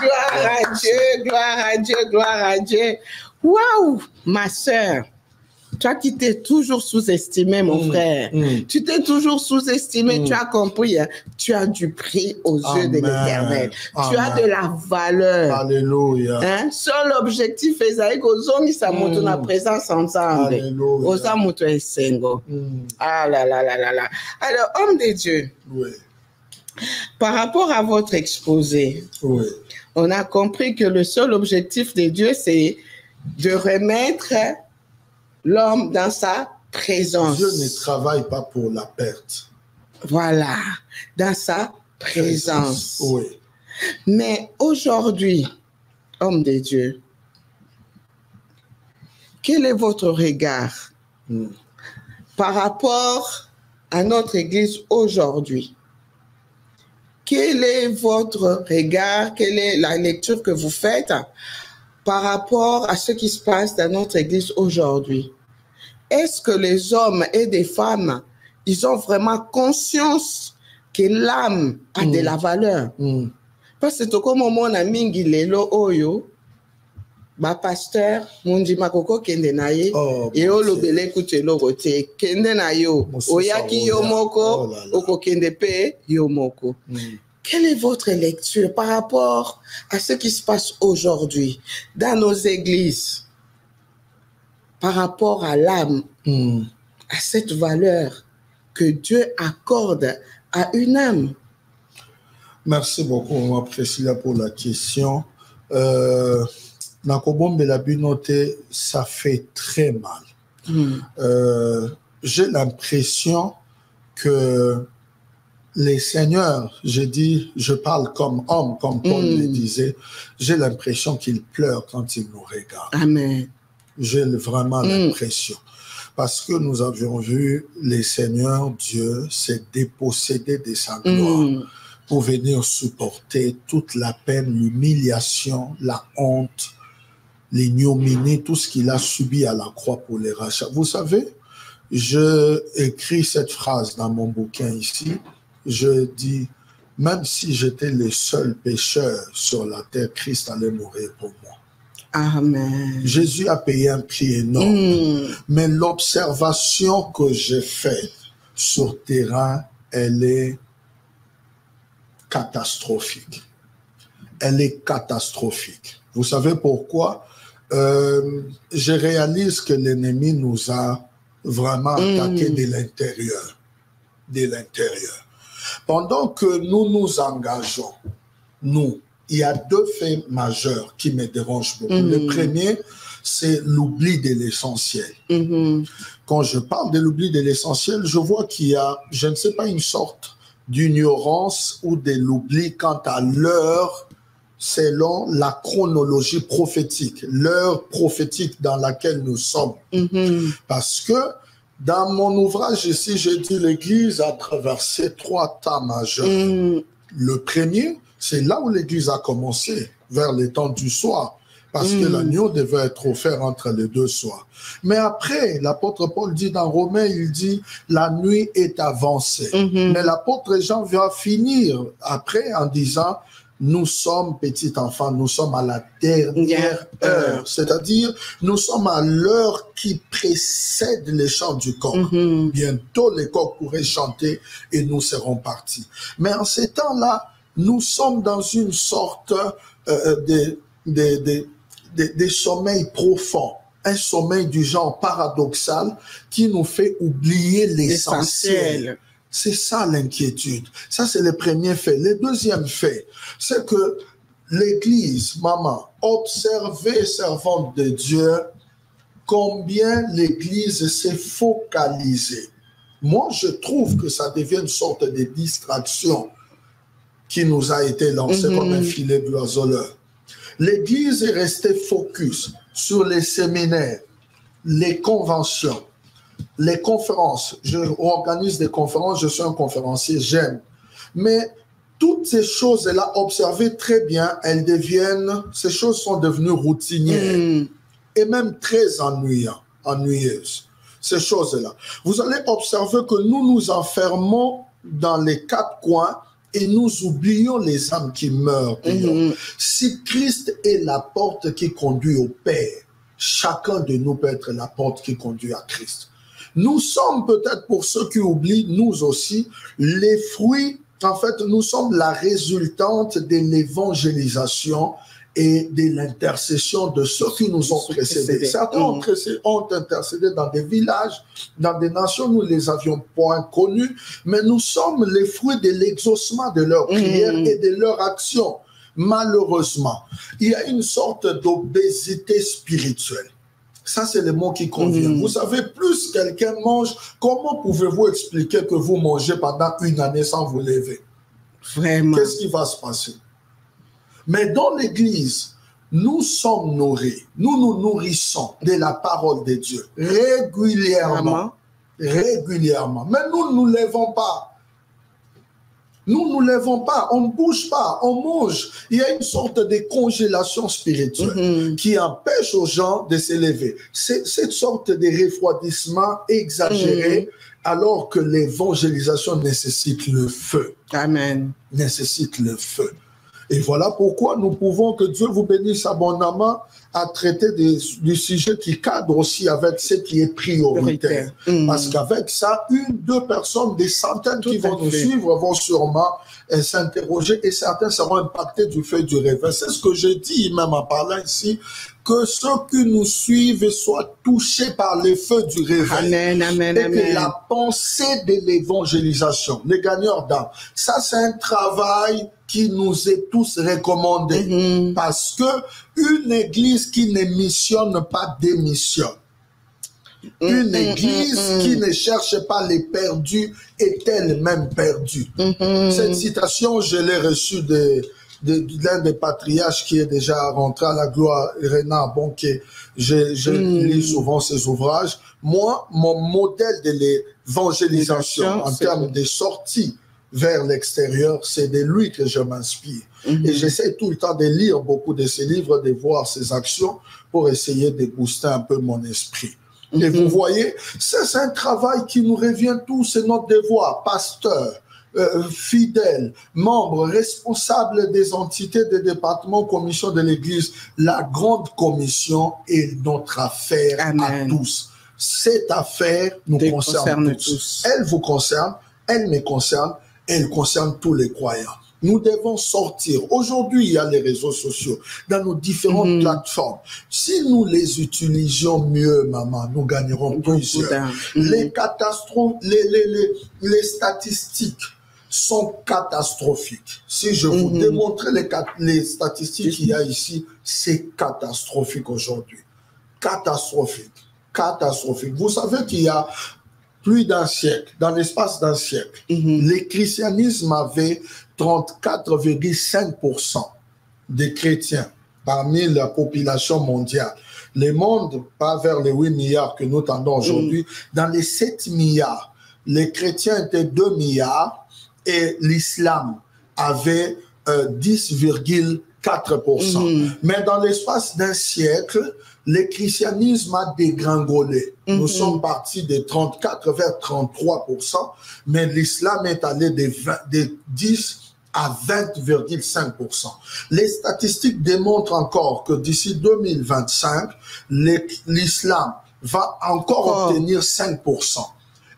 Gloire à Dieu, gloire à Dieu, gloire à Dieu. Waouh, ma sœur. Toi qui t'es toujours sous-estimé, mon frère. Tu t'es toujours sous-estimé, tu as compris. Hein? Tu as du prix aux yeux de l'Éternel. Tu as de la valeur. Alléluia. Hein? Seul objectif est que ça monte la présence ensemble. Alléluia. Ah là là là là là. Alors, homme de Dieu, par rapport à votre exposé, on a compris que le seul objectif de Dieu, c'est de remettre l'homme dans sa présence. Dieu ne travaille pas pour la perte. Voilà, dans sa présence. Oui. Mais aujourd'hui, homme de Dieu, quel est votre regard par rapport à notre Église aujourd'hui? Quel est votre regard, quelle est la lecture que vous faites par rapport à ce qui se passe dans notre Église aujourd'hui? Est-ce que les hommes et les femmes, ils ont vraiment conscience que l'âme a de la valeur? Parce que comme mon ami Gilelo Oyo, ma pasteur, mon makoko kende na ye, et o lobele kutelo rote, kende na yo, oyaki yomoko, oko kende pe yomoko. Quelle est votre lecture par rapport à ce qui se passe aujourd'hui dans nos églises, par rapport à l'âme, à cette valeur que Dieu accorde à une âme? Merci beaucoup, Priscilla, pour la question. Ça fait très mal. J'ai l'impression que les seigneurs, je parle comme homme, comme Paul le disait, j'ai l'impression qu'ils pleurent quand ils nous regardent. Amen. J'ai vraiment l'impression. Parce que nous avions vu les seigneurs, Dieu s'est dépossédé de sa gloire pour venir supporter toute la peine, l'humiliation, la honte, l'ignominie, tout ce qu'il a subi à la croix pour les rachats. Vous savez, je écris cette phrase dans mon bouquin ici. Je dis, même si j'étais le seul pécheur sur la terre, Christ allait mourir pour moi. Amen. Jésus a payé un prix énorme. Mais l'observation que j'ai faite sur terrain, elle est catastrophique. Elle est catastrophique. Vous savez pourquoi? Je réalise que l'ennemi nous a vraiment attaqué de l'intérieur. De l'intérieur. Pendant que nous nous engageons, il y a deux faits majeurs qui me dérangent beaucoup. Le premier, c'est l'oubli de l'essentiel. Quand je parle de l'oubli de l'essentiel, je vois qu'il y a, je ne sais pas, une sorte d'ignorance ou de l'oubli quant à l'heure selon la chronologie prophétique, l'heure prophétique dans laquelle nous sommes. Parce que dans mon ouvrage ici, j'ai dit l'Église a traversé 3 temps majeurs. Le premier, c'est là où l'Église a commencé, vers les temps du soir. parce que l'agneau devait être offert entre les deux soirs. Mais après, l'apôtre Paul dit dans Romains, il dit, la nuit est avancée. Mais l'apôtre Jean va finir après en disant, nous sommes petits enfants, nous sommes à la dernière heure. C'est-à-dire, nous sommes à l'heure qui précède les chants du coq. Bientôt, les coqs pourraient chanter et nous serons partis. Mais en ces temps-là, nous sommes dans une sorte de sommeil profond. Un sommeil du genre paradoxal qui nous fait oublier l'essentiel. C'est ça l'inquiétude. Ça, c'est le premier fait. Le deuxième fait, c'est que l'Église, maman, observez, servante de Dieu, combien l'Église s'est focalisée. Moi, je trouve que ça devient une sorte de distraction qui nous a été lancée comme un filet d'oiseleur. L'Église est restée focus sur les séminaires, les conventions, les conférences. Je organise des conférences, je suis un conférencier, j'aime. Mais toutes ces choses-là, observez très bien, ces choses sont devenues routinières et même très ennuyeuses. Ces choses-là. Vous allez observer que nous nous enfermons dans les quatre coins et nous oublions les âmes qui meurent. Si Christ est la porte qui conduit au Père, chacun de nous peut être la porte qui conduit à Christ. Nous sommes peut-être, pour ceux qui oublient, nous aussi, les fruits, en fait, nous sommes la résultante de l'évangélisation et de l'intercession de ceux qui nous ont précédés. Certains ont intercédé dans des villages, dans des nations, nous ne les avions point connus, mais nous sommes les fruits de l'exaucement de leurs prières et de leurs actions. Malheureusement, il y a une sorte d'obésité spirituelle. Ça, c'est le mot qui convient. Vous savez, plus quelqu'un mange, comment pouvez-vous expliquer que vous mangez pendant une année sans vous lever? Vraiment. Qu'est-ce qui va se passer? Mais dans l'Église, nous sommes nourris, nous nous nourrissons de la parole de Dieu régulièrement. Régulièrement. Mais nous ne nous levons pas. Nous ne nous levons pas, on ne bouge pas, on mange. Il y a une sorte de congélation spirituelle qui empêche aux gens de se lever. C'est cette sorte de refroidissement exagéré alors que l'évangélisation nécessite le feu. Amen. Nécessite le feu. Et voilà pourquoi nous pouvons, que Dieu vous bénisse abondamment, à traiter du sujet qui cadre aussi avec ce qui est prioritaire. Parce qu'avec ça, une, deux personnes, des centaines qui vont nous suivre vont sûrement s'interroger et certains seront impactés du fait du réveil. C'est ce que je dis même en parlant ici, que ceux qui nous suivent soient touchés par le feu du réveil. Amen, amen, et amen. que la pensée de l'évangélisation, les gagneurs d'âme, ça c'est un travail qui nous est tous recommandé. Parce que une église qui ne missionne pas démissionne. Une église qui ne cherche pas les perdus est elle-même perdue. Cette citation, je l'ai reçue de l'un des patriarches qui est déjà rentré à la gloire, Renard Bonquet. Je lis souvent ses ouvrages. Moi, mon modèle de l'évangélisation en termes de sortie vers l'extérieur, c'est de lui que je m'inspire. Et j'essaie tout le temps de lire beaucoup de ses livres, de voir ses actions pour essayer de booster un peu mon esprit. Et vous voyez, c'est un travail qui nous revient tous, c'est notre devoir, pasteur, fidèles, membres, responsables des entités, des départements, commissions de l'Église. La grande commission est notre affaire à tous. Cette affaire nous concerne tous. Elle vous concerne, elle me concerne, elle concerne tous les croyants. Nous devons sortir. Aujourd'hui, il y a les réseaux sociaux dans nos différentes plateformes. Si nous les utilisions mieux, maman, nous gagnerons plusieurs. Les catastrophes, les statistiques sont catastrophiques. Si je vous démontre les statistiques qu'il y a ici, c'est catastrophique aujourd'hui. Catastrophique. Catastrophique. Vous savez qu'il y a plus d'un siècle, dans l'espace d'un siècle, le christianisme avait 34,5% des chrétiens parmi la population mondiale. Le monde, pas vers les 8 milliards que nous tendons aujourd'hui, dans les 7 milliards, les chrétiens étaient 2 milliards et l'islam avait 10,4 4%. Mais dans l'espace d'un siècle, le christianisme a dégringolé. Nous sommes partis de 34 vers 33%, mais l'islam est allé de 10 à 20,5%. Les statistiques démontrent encore que d'ici 2025, l'islam va encore obtenir 5%.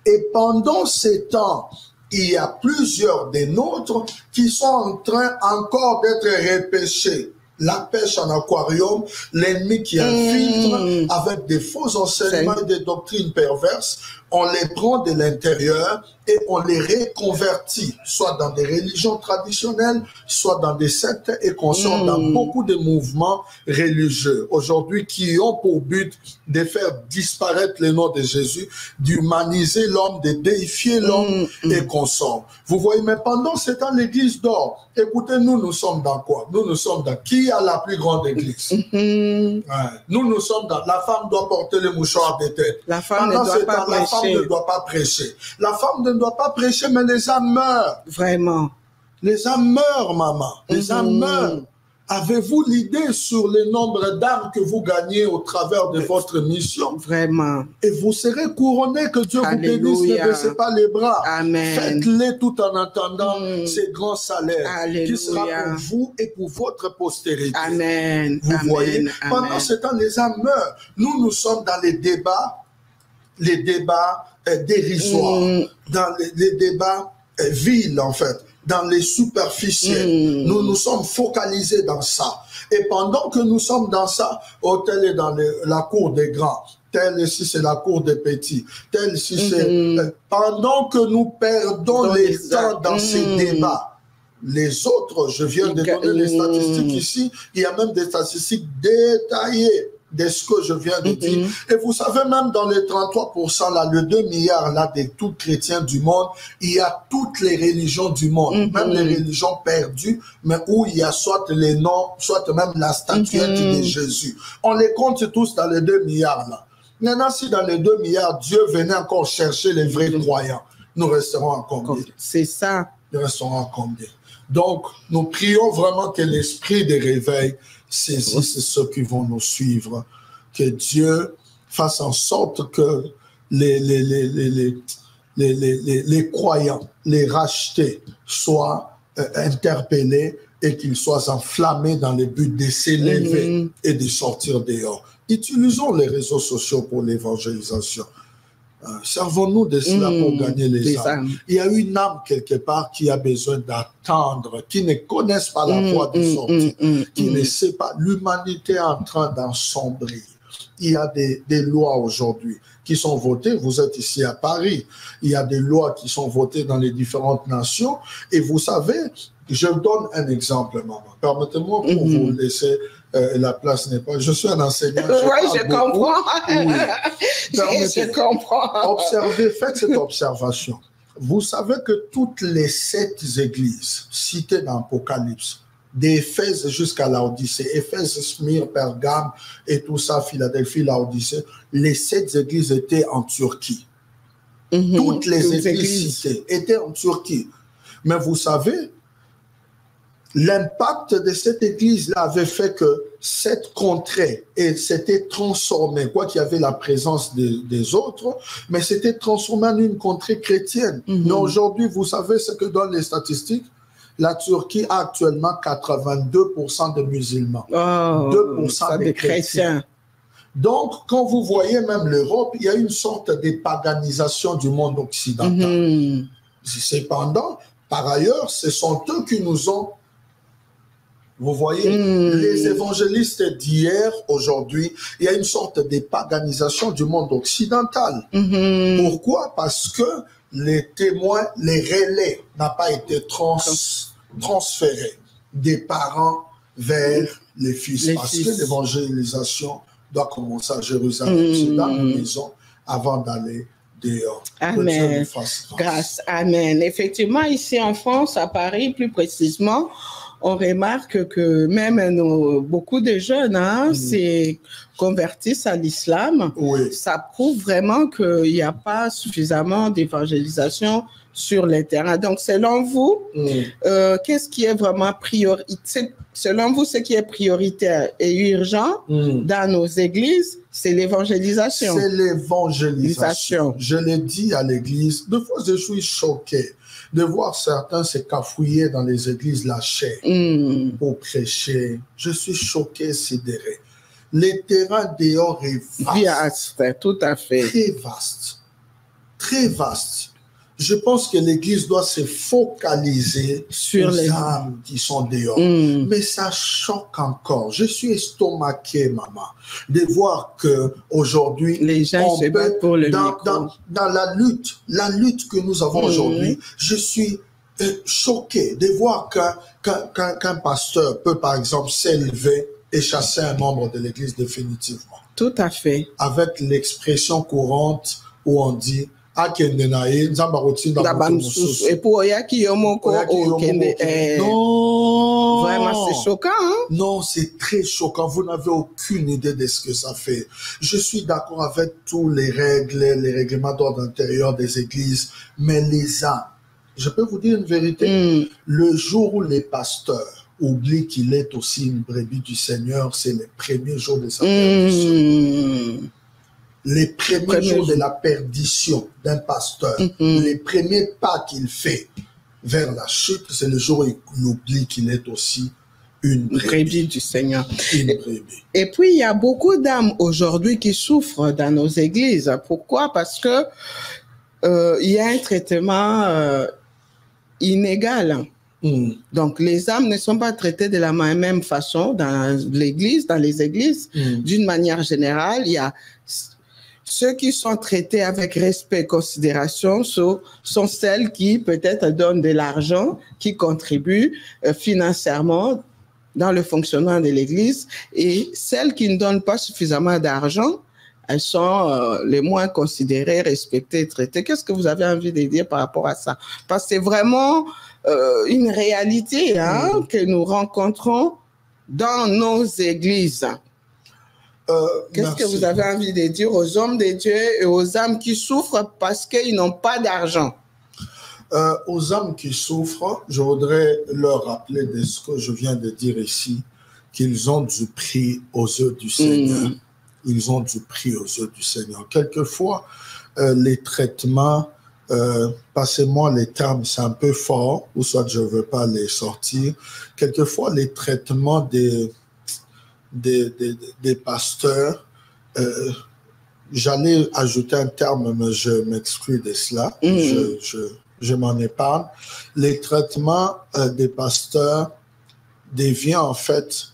Et pendant ces temps, il y a plusieurs des nôtres qui sont en train encore d'être repêchés. La pêche en aquarium, l'ennemi qui infiltre avec des faux enseignements et des doctrines perverses, on les prend de l'intérieur et on les reconvertit, soit dans des religions traditionnelles, soit dans des sectes et qu'on sort dans beaucoup de mouvements religieux. Aujourd'hui, qui ont pour but de faire disparaître le nom de Jésus, d'humaniser l'homme, de déifier l'homme et qu'on sort. Vous voyez, mais pendant ce temps, l'église dort. Écoutez, nous sommes dans quoi? Nous sommes dans qui a la plus grande église? Nous sommes dans la femme doit porter le mouchoir de tête. La femme ne doit pas prêcher. La femme ne doit pas prêcher. La femme ne doit pas prêcher, mais les âmes meurent. Vraiment. Les âmes meurent, maman. Les âmes meurent. Avez-vous l'idée sur le nombre d'âmes que vous gagnez au travers de votre mission? Vraiment. Et vous serez couronné, que Dieu vous bénisse, ne baissez pas les bras. Amen. Faites-les tout en attendant ces grands salaires Alléluia. Qui sera pour vous et pour votre postérité. Amen. Vous voyez, Amen. pendant ce temps, les âmes meurent. Nous sommes dans les débats dérisoires, dans les débats vils, en fait, dans les superficiels. Nous nous sommes focalisés dans ça. Et pendant que nous sommes dans ça, tel est dans la cour des grands, tel ici c'est la cour des petits, tel ici c'est... Pendant que nous perdons les temps dans ces débats, les autres, je viens de donner les statistiques ici, il y a même des statistiques détaillées de ce que je viens de dire. Et vous savez, même dans les 33%, là, le 2 milliards là, de tous chrétiens du monde, il y a toutes les religions du monde, même les religions perdues, mais où il y a soit les noms, soit même la statuette de Jésus. On les compte tous dans les 2 milliards là. Maintenant, si dans les 2 milliards, Dieu venait encore chercher les vrais croyants, nous resterons à combien? C'est ça. Nous resterons à combien? Donc, nous prions vraiment que l'esprit de réveil saisisse ceux qui vont nous suivre, que Dieu fasse en sorte que les croyants, les rachetés soient interpellés et qu'ils soient enflammés dans le but de s'élever et de sortir dehors. Utilisons les réseaux sociaux pour l'évangélisation. Servons-nous de cela pour gagner les âmes. Il y a une âme quelque part qui a besoin d'attendre, qui ne connaissent pas la voie de sortie, qui ne sait pas. L'humanité est en train d'ensombrir. Il y a des lois aujourd'hui qui sont votées. Vous êtes ici à Paris. Il y a des lois qui sont votées dans les différentes nations. Et vous savez, je donne un exemple, maman. Permettez-moi pour vous laisser... la place n'est pas... Je suis un enseignant. Oui, je comprends. Oui. Je comprends. Observez, faites cette observation. Vous savez que toutes les 7 églises citées dans l'Apocalypse, d'Éphèse jusqu'à Laodicée, Éphèse, Smyrne, Pergame et tout ça, Philadelphie, Laodicée, les 7 églises étaient en Turquie. Toutes les églises citées étaient en Turquie. Mais vous savez, l'impact de cette église-là avait fait que cette contrée s'était transformée, quoi qu'il y avait la présence des autres, mais c'était transformé en une contrée chrétienne. Mais aujourd'hui, vous savez ce que donnent les statistiques? La Turquie a actuellement 82% de musulmans, 2% de chrétiens. Donc, quand vous voyez même l'Europe, il y a une sorte de paganisation du monde occidental. Cependant, par ailleurs, ce sont eux qui nous ont... Vous voyez, les évangélistes d'hier, aujourd'hui, il y a une sorte de paganisation du monde occidental. Pourquoi? Parce que les témoins, les relais n'ont pas été transférés des parents vers les fils. Parce que l'évangélisation doit commencer à Jérusalem, c'est dans la maison, avant d'aller dehors. Amen. Grâce. Amen. Effectivement, ici en France, à Paris plus précisément, on remarque que même beaucoup de jeunes s'y convertissent à l'islam. Oui. Ça prouve vraiment qu'il n'y a pas suffisamment d'évangélisation sur les terrains. Donc, selon vous, qu'est-ce qui est vraiment prioritaire? Selon vous, ce qui est prioritaire et urgent dans nos églises, c'est l'évangélisation. C'est l'évangélisation. Je l'ai dit à l'église. Des fois, je suis choqué de voir certains se cafouiller dans les églises lâchées pour prêcher. Je suis choqué, sidéré. Le terrain dehors est vaste. Tout à fait. Très vaste. Très vaste. Je pense que l'Église doit se focaliser sur les âmes qui sont dehors. Mais ça choque encore. Je suis estomaqué, maman, de voir que aujourd'hui, les gens se battent pour le micro. Dans la lutte que nous avons aujourd'hui, je suis choqué de voir qu'un pasteur peut, par exemple, s'élever et chasser un membre de l'Église définitivement. Tout à fait. Avec l'expression courante où on dit non. Vraiment, c'est choquant. Non, c'est très choquant. Vous n'avez aucune idée de ce que ça fait. Je suis d'accord avec tous les règles, les règlements d'ordre intérieur des églises, mais les âmes, je peux vous dire une vérité. Le jour où les pasteurs oublient qu'il est aussi une brebis du Seigneur, c'est le premier jour de sa perdition. Les premiers jours de la perdition d'un pasteur, les premiers pas qu'il fait vers la chute, c'est le jour où il oublie qu'il est aussi une brebis du Seigneur. Une brebis. Et puis, il y a beaucoup d'âmes aujourd'hui qui souffrent dans nos églises. Pourquoi? Parce que il y a un traitement inégal. Donc, les âmes ne sont pas traitées de la même façon dans l'église, dans les églises. D'une manière générale, il y a ceux qui sont traités avec respect et considération sont celles qui peut-être donnent de l'argent, qui contribuent financièrement dans le fonctionnement de l'Église, et celles qui ne donnent pas suffisamment d'argent, elles sont les moins considérées, respectées, traitées. Qu'est-ce que vous avez envie de dire par rapport à ça? Parce que c'est vraiment une réalité que nous rencontrons dans nos églises. Qu'est-ce que vous avez envie de dire aux hommes de Dieu et aux âmes qui souffrent parce qu'ils n'ont pas d'argent? Aux âmes qui souffrent, je voudrais leur rappeler de ce que je viens de dire ici, qu'ils ont du prix aux yeux du Seigneur. Ils ont du prix aux yeux du Seigneur. Quelquefois, les traitements, passez-moi les termes, c'est un peu fort, ou soit je ne veux pas les sortir. Quelquefois, les traitements des pasteurs, j'allais ajouter un terme, mais je m'exclus de cela, je m'en épargne. Les traitements des pasteurs deviennent en fait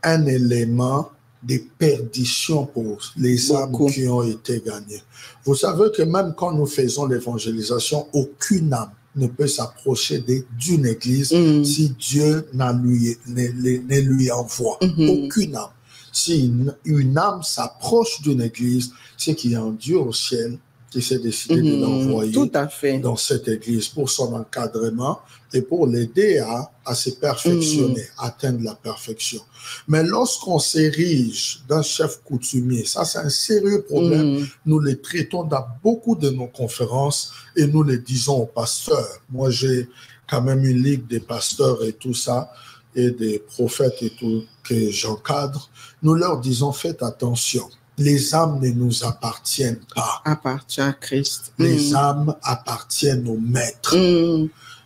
un élément de perdition pour les âmes qui ont été gagnées. Vous savez que même quand nous faisons l'évangélisation, aucune âme ne peut s'approcher d'une église si Dieu ne lui envoie. Aucune âme. Si une âme s'approche d'une église, c'est qu'il y a un Dieu au ciel qui s'est décidé de l'envoyer dans cette église pour son encadrement et pour l'aider à se perfectionner, atteindre la perfection. Mais lorsqu'on s'érige d'un chef coutumier, ça c'est un sérieux problème. Nous le traitons dans beaucoup de nos conférences et nous le disons aux pasteurs. Moi j'ai quand même une ligue des pasteurs et tout ça, et des prophètes et tout que j'encadre. Nous leur disons, faites attention. Les âmes ne nous appartiennent pas. Appartient à Christ. Les âmes appartiennent au Maître.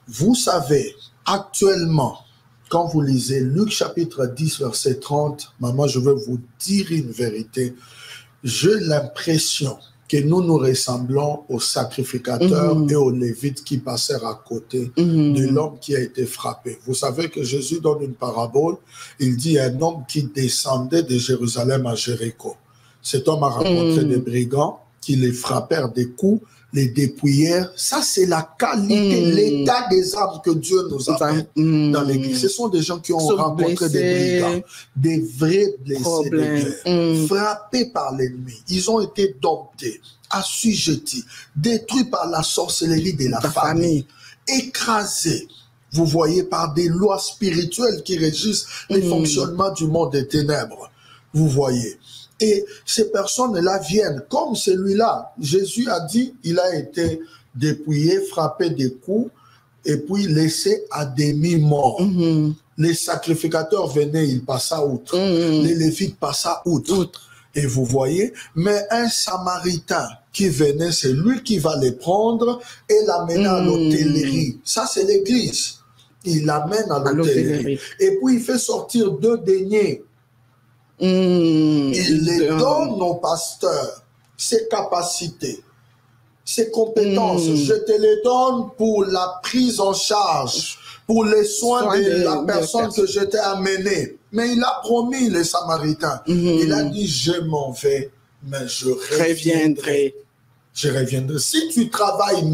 Vous savez, actuellement, quand vous lisez Luc chapitre 10, verset 30, maman, je veux vous dire une vérité. J'ai l'impression que nous nous ressemblons aux sacrificateurs et aux lévites qui passèrent à côté de l'homme qui a été frappé. Vous savez que Jésus donne une parabole. Il dit un homme qui descendait de Jérusalem à Jéricho. Cet homme a rencontré des brigands qui les frappèrent des coups, les dépouillèrent. Ça, c'est la qualité, l'état des âmes que Dieu nous appelle dans l'Église. Ce sont des gens qui ont rencontré des brigands, des vrais blessés de guerre, frappés par l'ennemi. Ils ont été domptés, assujettis, détruits par la sorcellerie de la famille, écrasés. Vous voyez, par des lois spirituelles qui régissent les fonctionnements du monde des ténèbres. Vous voyez. Et ces personnes-là viennent, comme celui-là. Jésus a dit, il a été dépouillé, frappé des coups, et puis laissé à demi-mort. Les sacrificateurs venaient, ils passaient outre. Les Lévites passaient outre. Et vous voyez, mais un Samaritain qui venait, c'est lui qui va les prendre et l'amener à l'hôtellerie. Ça, c'est l'Église. Il l'amène à l'hôtellerie. Et puis, il fait sortir 2 deniers. Il les donne au pasteur, ses capacités, ses compétences. Je te les donne pour la prise en charge, pour les soins de la personne que je t'ai amenée. Mais il a promis, les Samaritains. Il a dit, je m'en vais, mais je reviendrai. Je reviendrai. Si tu travailles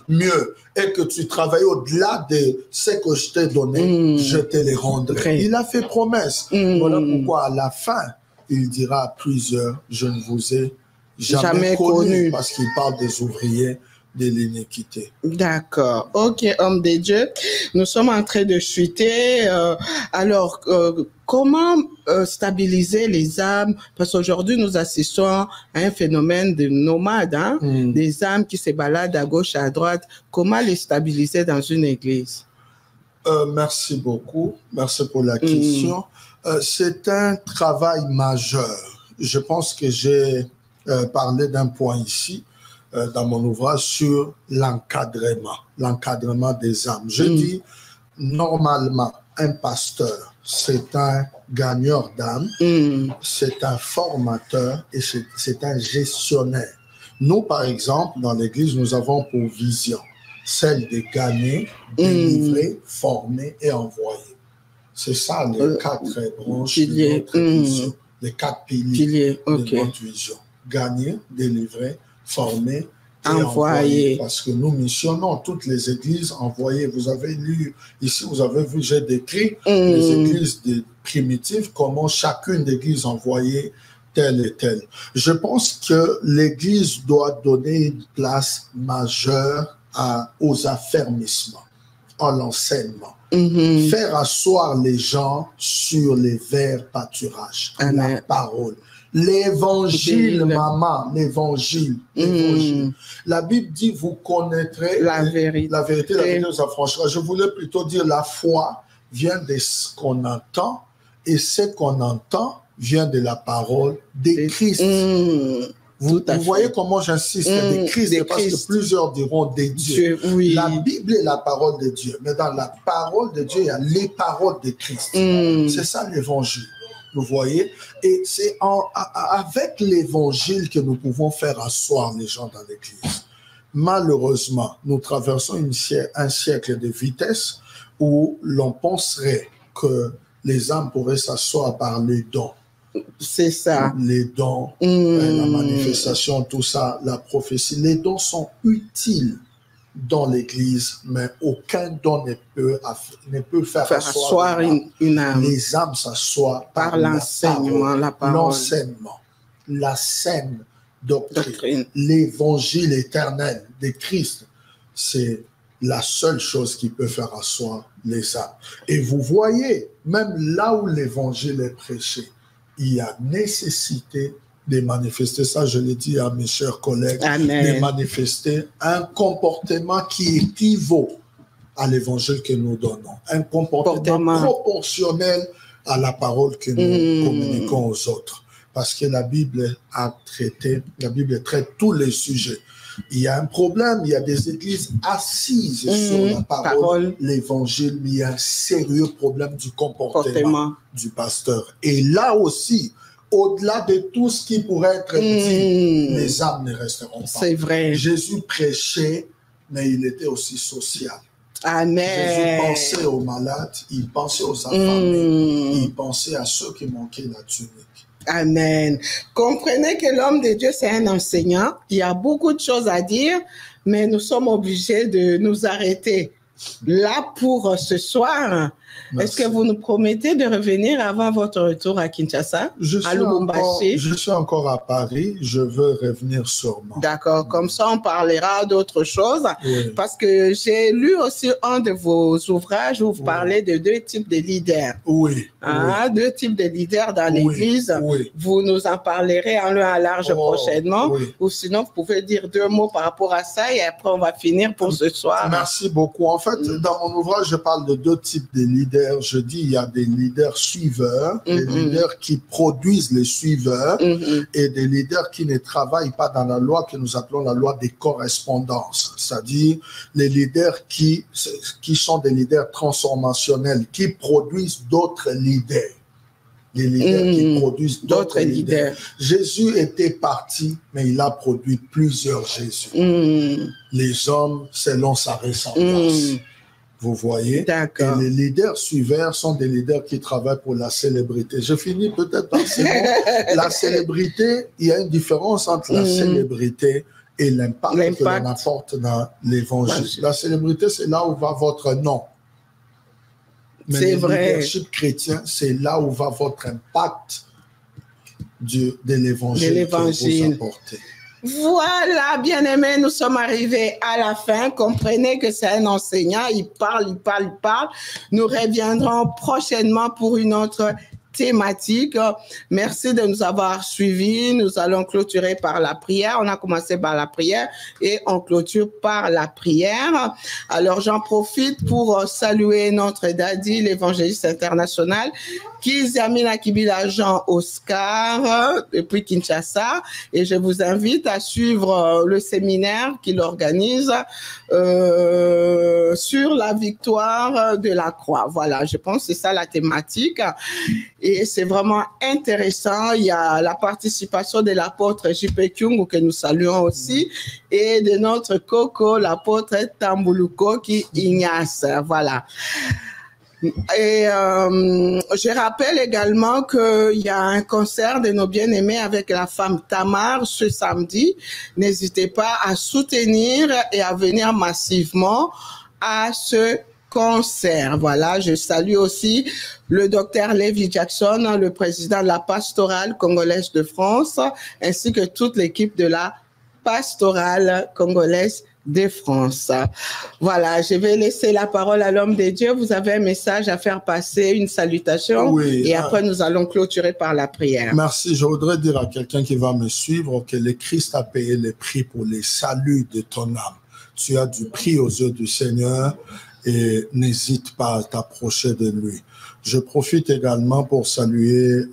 mieux et que tu travailles au-delà de ce que je t'ai donné, je te les rendrai. Il a fait promesse. Voilà pourquoi à la fin, il dira à plusieurs, je ne vous ai jamais connu. Parce qu'il parle des ouvriers de l'iniquité. D'accord. Ok, homme de Dieu. Nous sommes en train de chuter. Alors, comment stabiliser les âmes? Parce qu'aujourd'hui, nous assistons à un phénomène de nomades, des âmes qui se baladent à gauche, à droite. Comment les stabiliser dans une église? Merci beaucoup. Merci pour la question. C'est un travail majeur. Je pense que j'ai parlé d'un point ici dans mon ouvrage sur l'encadrement des âmes. Je dis, normalement, un pasteur, c'est un gagneur d'âmes, c'est un formateur et c'est un gestionnaire. Nous, par exemple, dans l'Église, nous avons pour vision celle de gagner, délivrer, former et envoyer. C'est ça les 4 branches de notre vision, les 4 piliers de notre vision. Gagner, délivrer, former et envoyer. Parce que nous missionnons toutes les églises, envoyer. Vous avez lu, ici vous avez vu, j'ai décrit les églises primitives, comment chacune des églises envoyait telle et telle. Je pense que l'église doit donner une place majeure aux affermissements, à l'enseignement. Faire asseoir les gens sur les verts pâturages, la parole. L'évangile, maman, l'évangile. La Bible dit, vous connaîtrez la vérité. La vérité vous affranchira. Je voulais plutôt dire, la foi vient de ce qu'on entend, et ce qu'on entend vient de la parole de Christ. Vous voyez comment j'insiste, de Christ, parce que plusieurs diront de Dieu. La Bible est la parole de Dieu, mais dans la parole de Dieu, il y a les paroles de Christ. C'est ça l'évangile. Vous voyez? Et c'est avec l'évangile que nous pouvons faire asseoir les gens dans l'église. Malheureusement, nous traversons un siècle de vitesse où l'on penserait que les âmes pourraient s'asseoir par les dons. C'est ça. Les dons, la manifestation, tout ça, la prophétie. Les dons sont utiles dans l'Église, mais aucun don ne peut faire asseoir une âme. Les âmes s'assoient par l'enseignement, la parole. L'enseignement, la saine doctrine. L'évangile éternel de Christ, c'est la seule chose qui peut faire asseoir les âmes. Et vous voyez, même là où l'évangile est prêché, il y a nécessité de manifester, ça je l'ai dit à mes chers collègues, de manifester un comportement qui équivaut à l'évangile que nous donnons, un comportement proportionnel à la parole que nous communiquons aux autres. Parce que la Bible traite tous les sujets. Il y a un problème, il y a des églises assises sur la parole, l'évangile, mais il y a un sérieux problème du comportement du pasteur. Et là aussi, au-delà de tout ce qui pourrait être dit, les âmes ne resteront pas. C'est vrai. Jésus prêchait, mais il était aussi social. Amen. Jésus pensait aux malades, il pensait aux affamés, il pensait à ceux qui manquaient la tunique. Amen. Comprenez que l'homme de Dieu, c'est un enseignant. Il y a beaucoup de choses à dire, mais nous sommes obligés de nous arrêter là pour ce soir. Est-ce que vous nous promettez de revenir avant votre retour à Kinshasa, à Lubumbashi? Je suis encore à Paris, je veux revenir sûrement. D'accord, comme ça on parlera d'autres choses, parce que j'ai lu aussi un de vos ouvrages où vous parlez de 2 types de leaders. Oui. 2 types de leaders dans l'Église. Vous nous en parlerez en long et en large prochainement, ou sinon vous pouvez dire 2 mots par rapport à ça et après on va finir pour ce soir. Merci beaucoup. En fait, dans mon ouvrage, je parle de 2 types de leaders. Je dis il y a des leaders suiveurs, des leaders qui produisent les suiveurs et des leaders qui ne travaillent pas dans la loi que nous appelons la loi des correspondances, c'est-à-dire les leaders qui sont des leaders transformationnels, qui produisent d'autres leaders. Les leaders qui produisent d'autres leaders. Jésus était parti, mais il a produit plusieurs Jésus. Les hommes selon sa ressemblance. Vous voyez? D'accord. Et les leaders suiveurs sont des leaders qui travaillent pour la célébrité. Je finis peut-être par ces mots. La célébrité, il y a une différence entre la célébrité et l'impact que l'on apporte dans l'évangile. La célébrité, c'est là où va votre nom. Mais le leadership chrétien, c'est là où va votre impact de l'évangile que vous apportez. Voilà, bien-aimés, nous sommes arrivés à la fin. Comprenez que c'est un enseignant, il parle. Nous reviendrons prochainement pour une autre thématique. Merci de nous avoir suivis. Nous allons clôturer par la prière. On a commencé par la prière et on clôture par la prière. Alors, j'en profite pour saluer notre daddy, l'évangéliste international, Kizamina Kibila Jean Oscar, depuis Kinshasa. Et je vous invite à suivre le séminaire qu'il organise sur la victoire de la croix. Voilà, je pense que c'est ça la thématique. Et c'est vraiment intéressant. Il y a la participation de l'apôtre J.P. Kyungu, que nous saluons aussi, et de notre coco, l'apôtre Tambuluko, qui Ignace. Voilà. Et je rappelle également qu'il y a un concert de nos bien-aimés avec la femme Tamar ce samedi. N'hésitez pas à soutenir et à venir massivement à ce concert. Voilà, je salue aussi le docteur Levi Jackson, le président de la pastorale congolaise de France, ainsi que toute l'équipe de la pastorale congolaise de France. Voilà, je vais laisser la parole à l'homme de Dieu. Vous avez un message à faire passer, une salutation, et après nous allons clôturer par la prière. Merci. Je voudrais dire à quelqu'un qui va me suivre que le Christ a payé le prix pour les saluts de ton âme. Tu as du prix aux yeux du Seigneur et n'hésite pas à t'approcher de lui. Je profite également pour saluer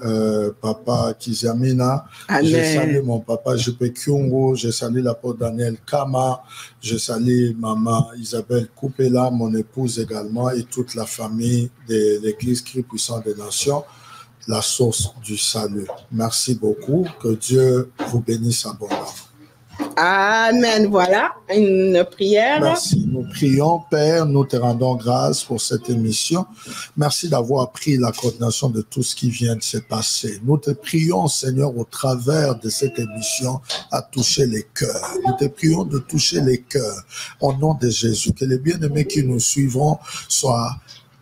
Papa Kizamina. Amen. Je salue mon papa J.P. Kyungu. Je salue l'apôtre Daniel Kama. Je salue maman Isabelle Koupela, mon épouse également, et toute la famille de l'Église Christ Puissant des Nations, la source du salut. Merci beaucoup. Que Dieu vous bénisse abondamment. Amen. Voilà, une prière. Merci. Nous prions, Père, nous te rendons grâce pour cette émission. Merci d'avoir pris la coordination de tout ce qui vient de se passer. Nous te prions, Seigneur, au travers de cette émission, à toucher les cœurs. Nous te prions de toucher les cœurs. Au nom de Jésus, que les bien-aimés qui nous suivront soient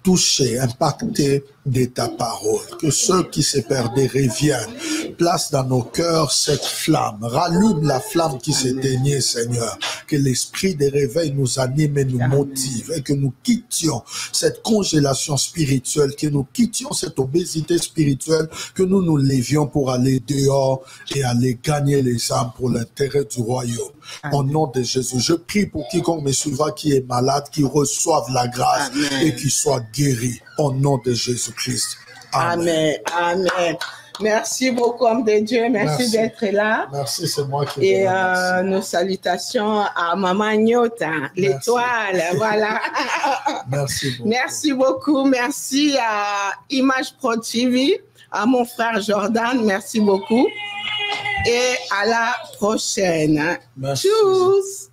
touchés, impactés de ta parole, que ceux qui se perdaient reviennent. Place dans nos cœurs cette flamme, rallume la flamme qui s'éteignait, Seigneur, que l'esprit de réveil nous anime et nous motive, et que nous quittions cette congélation spirituelle, que nous quittions cette obésité spirituelle, que nous nous levions pour aller dehors et aller gagner les âmes pour l'intérêt du royaume. Au nom de Jésus, je prie pour quiconque me suivra qui est malade, qui reçoive la grâce et qui soit guéri. Au nom de Jésus-Christ. Amen. Amen. Amen. Merci beaucoup, homme de Dieu. Merci d'être là. Merci, c'est moi qui Et nos salutations à Maman Nyota, l'étoile. Voilà. Merci beaucoup. Merci beaucoup. Merci à Image Pro TV, à mon frère Jordan. Merci beaucoup. Et à la prochaine. Merci. Tchuss.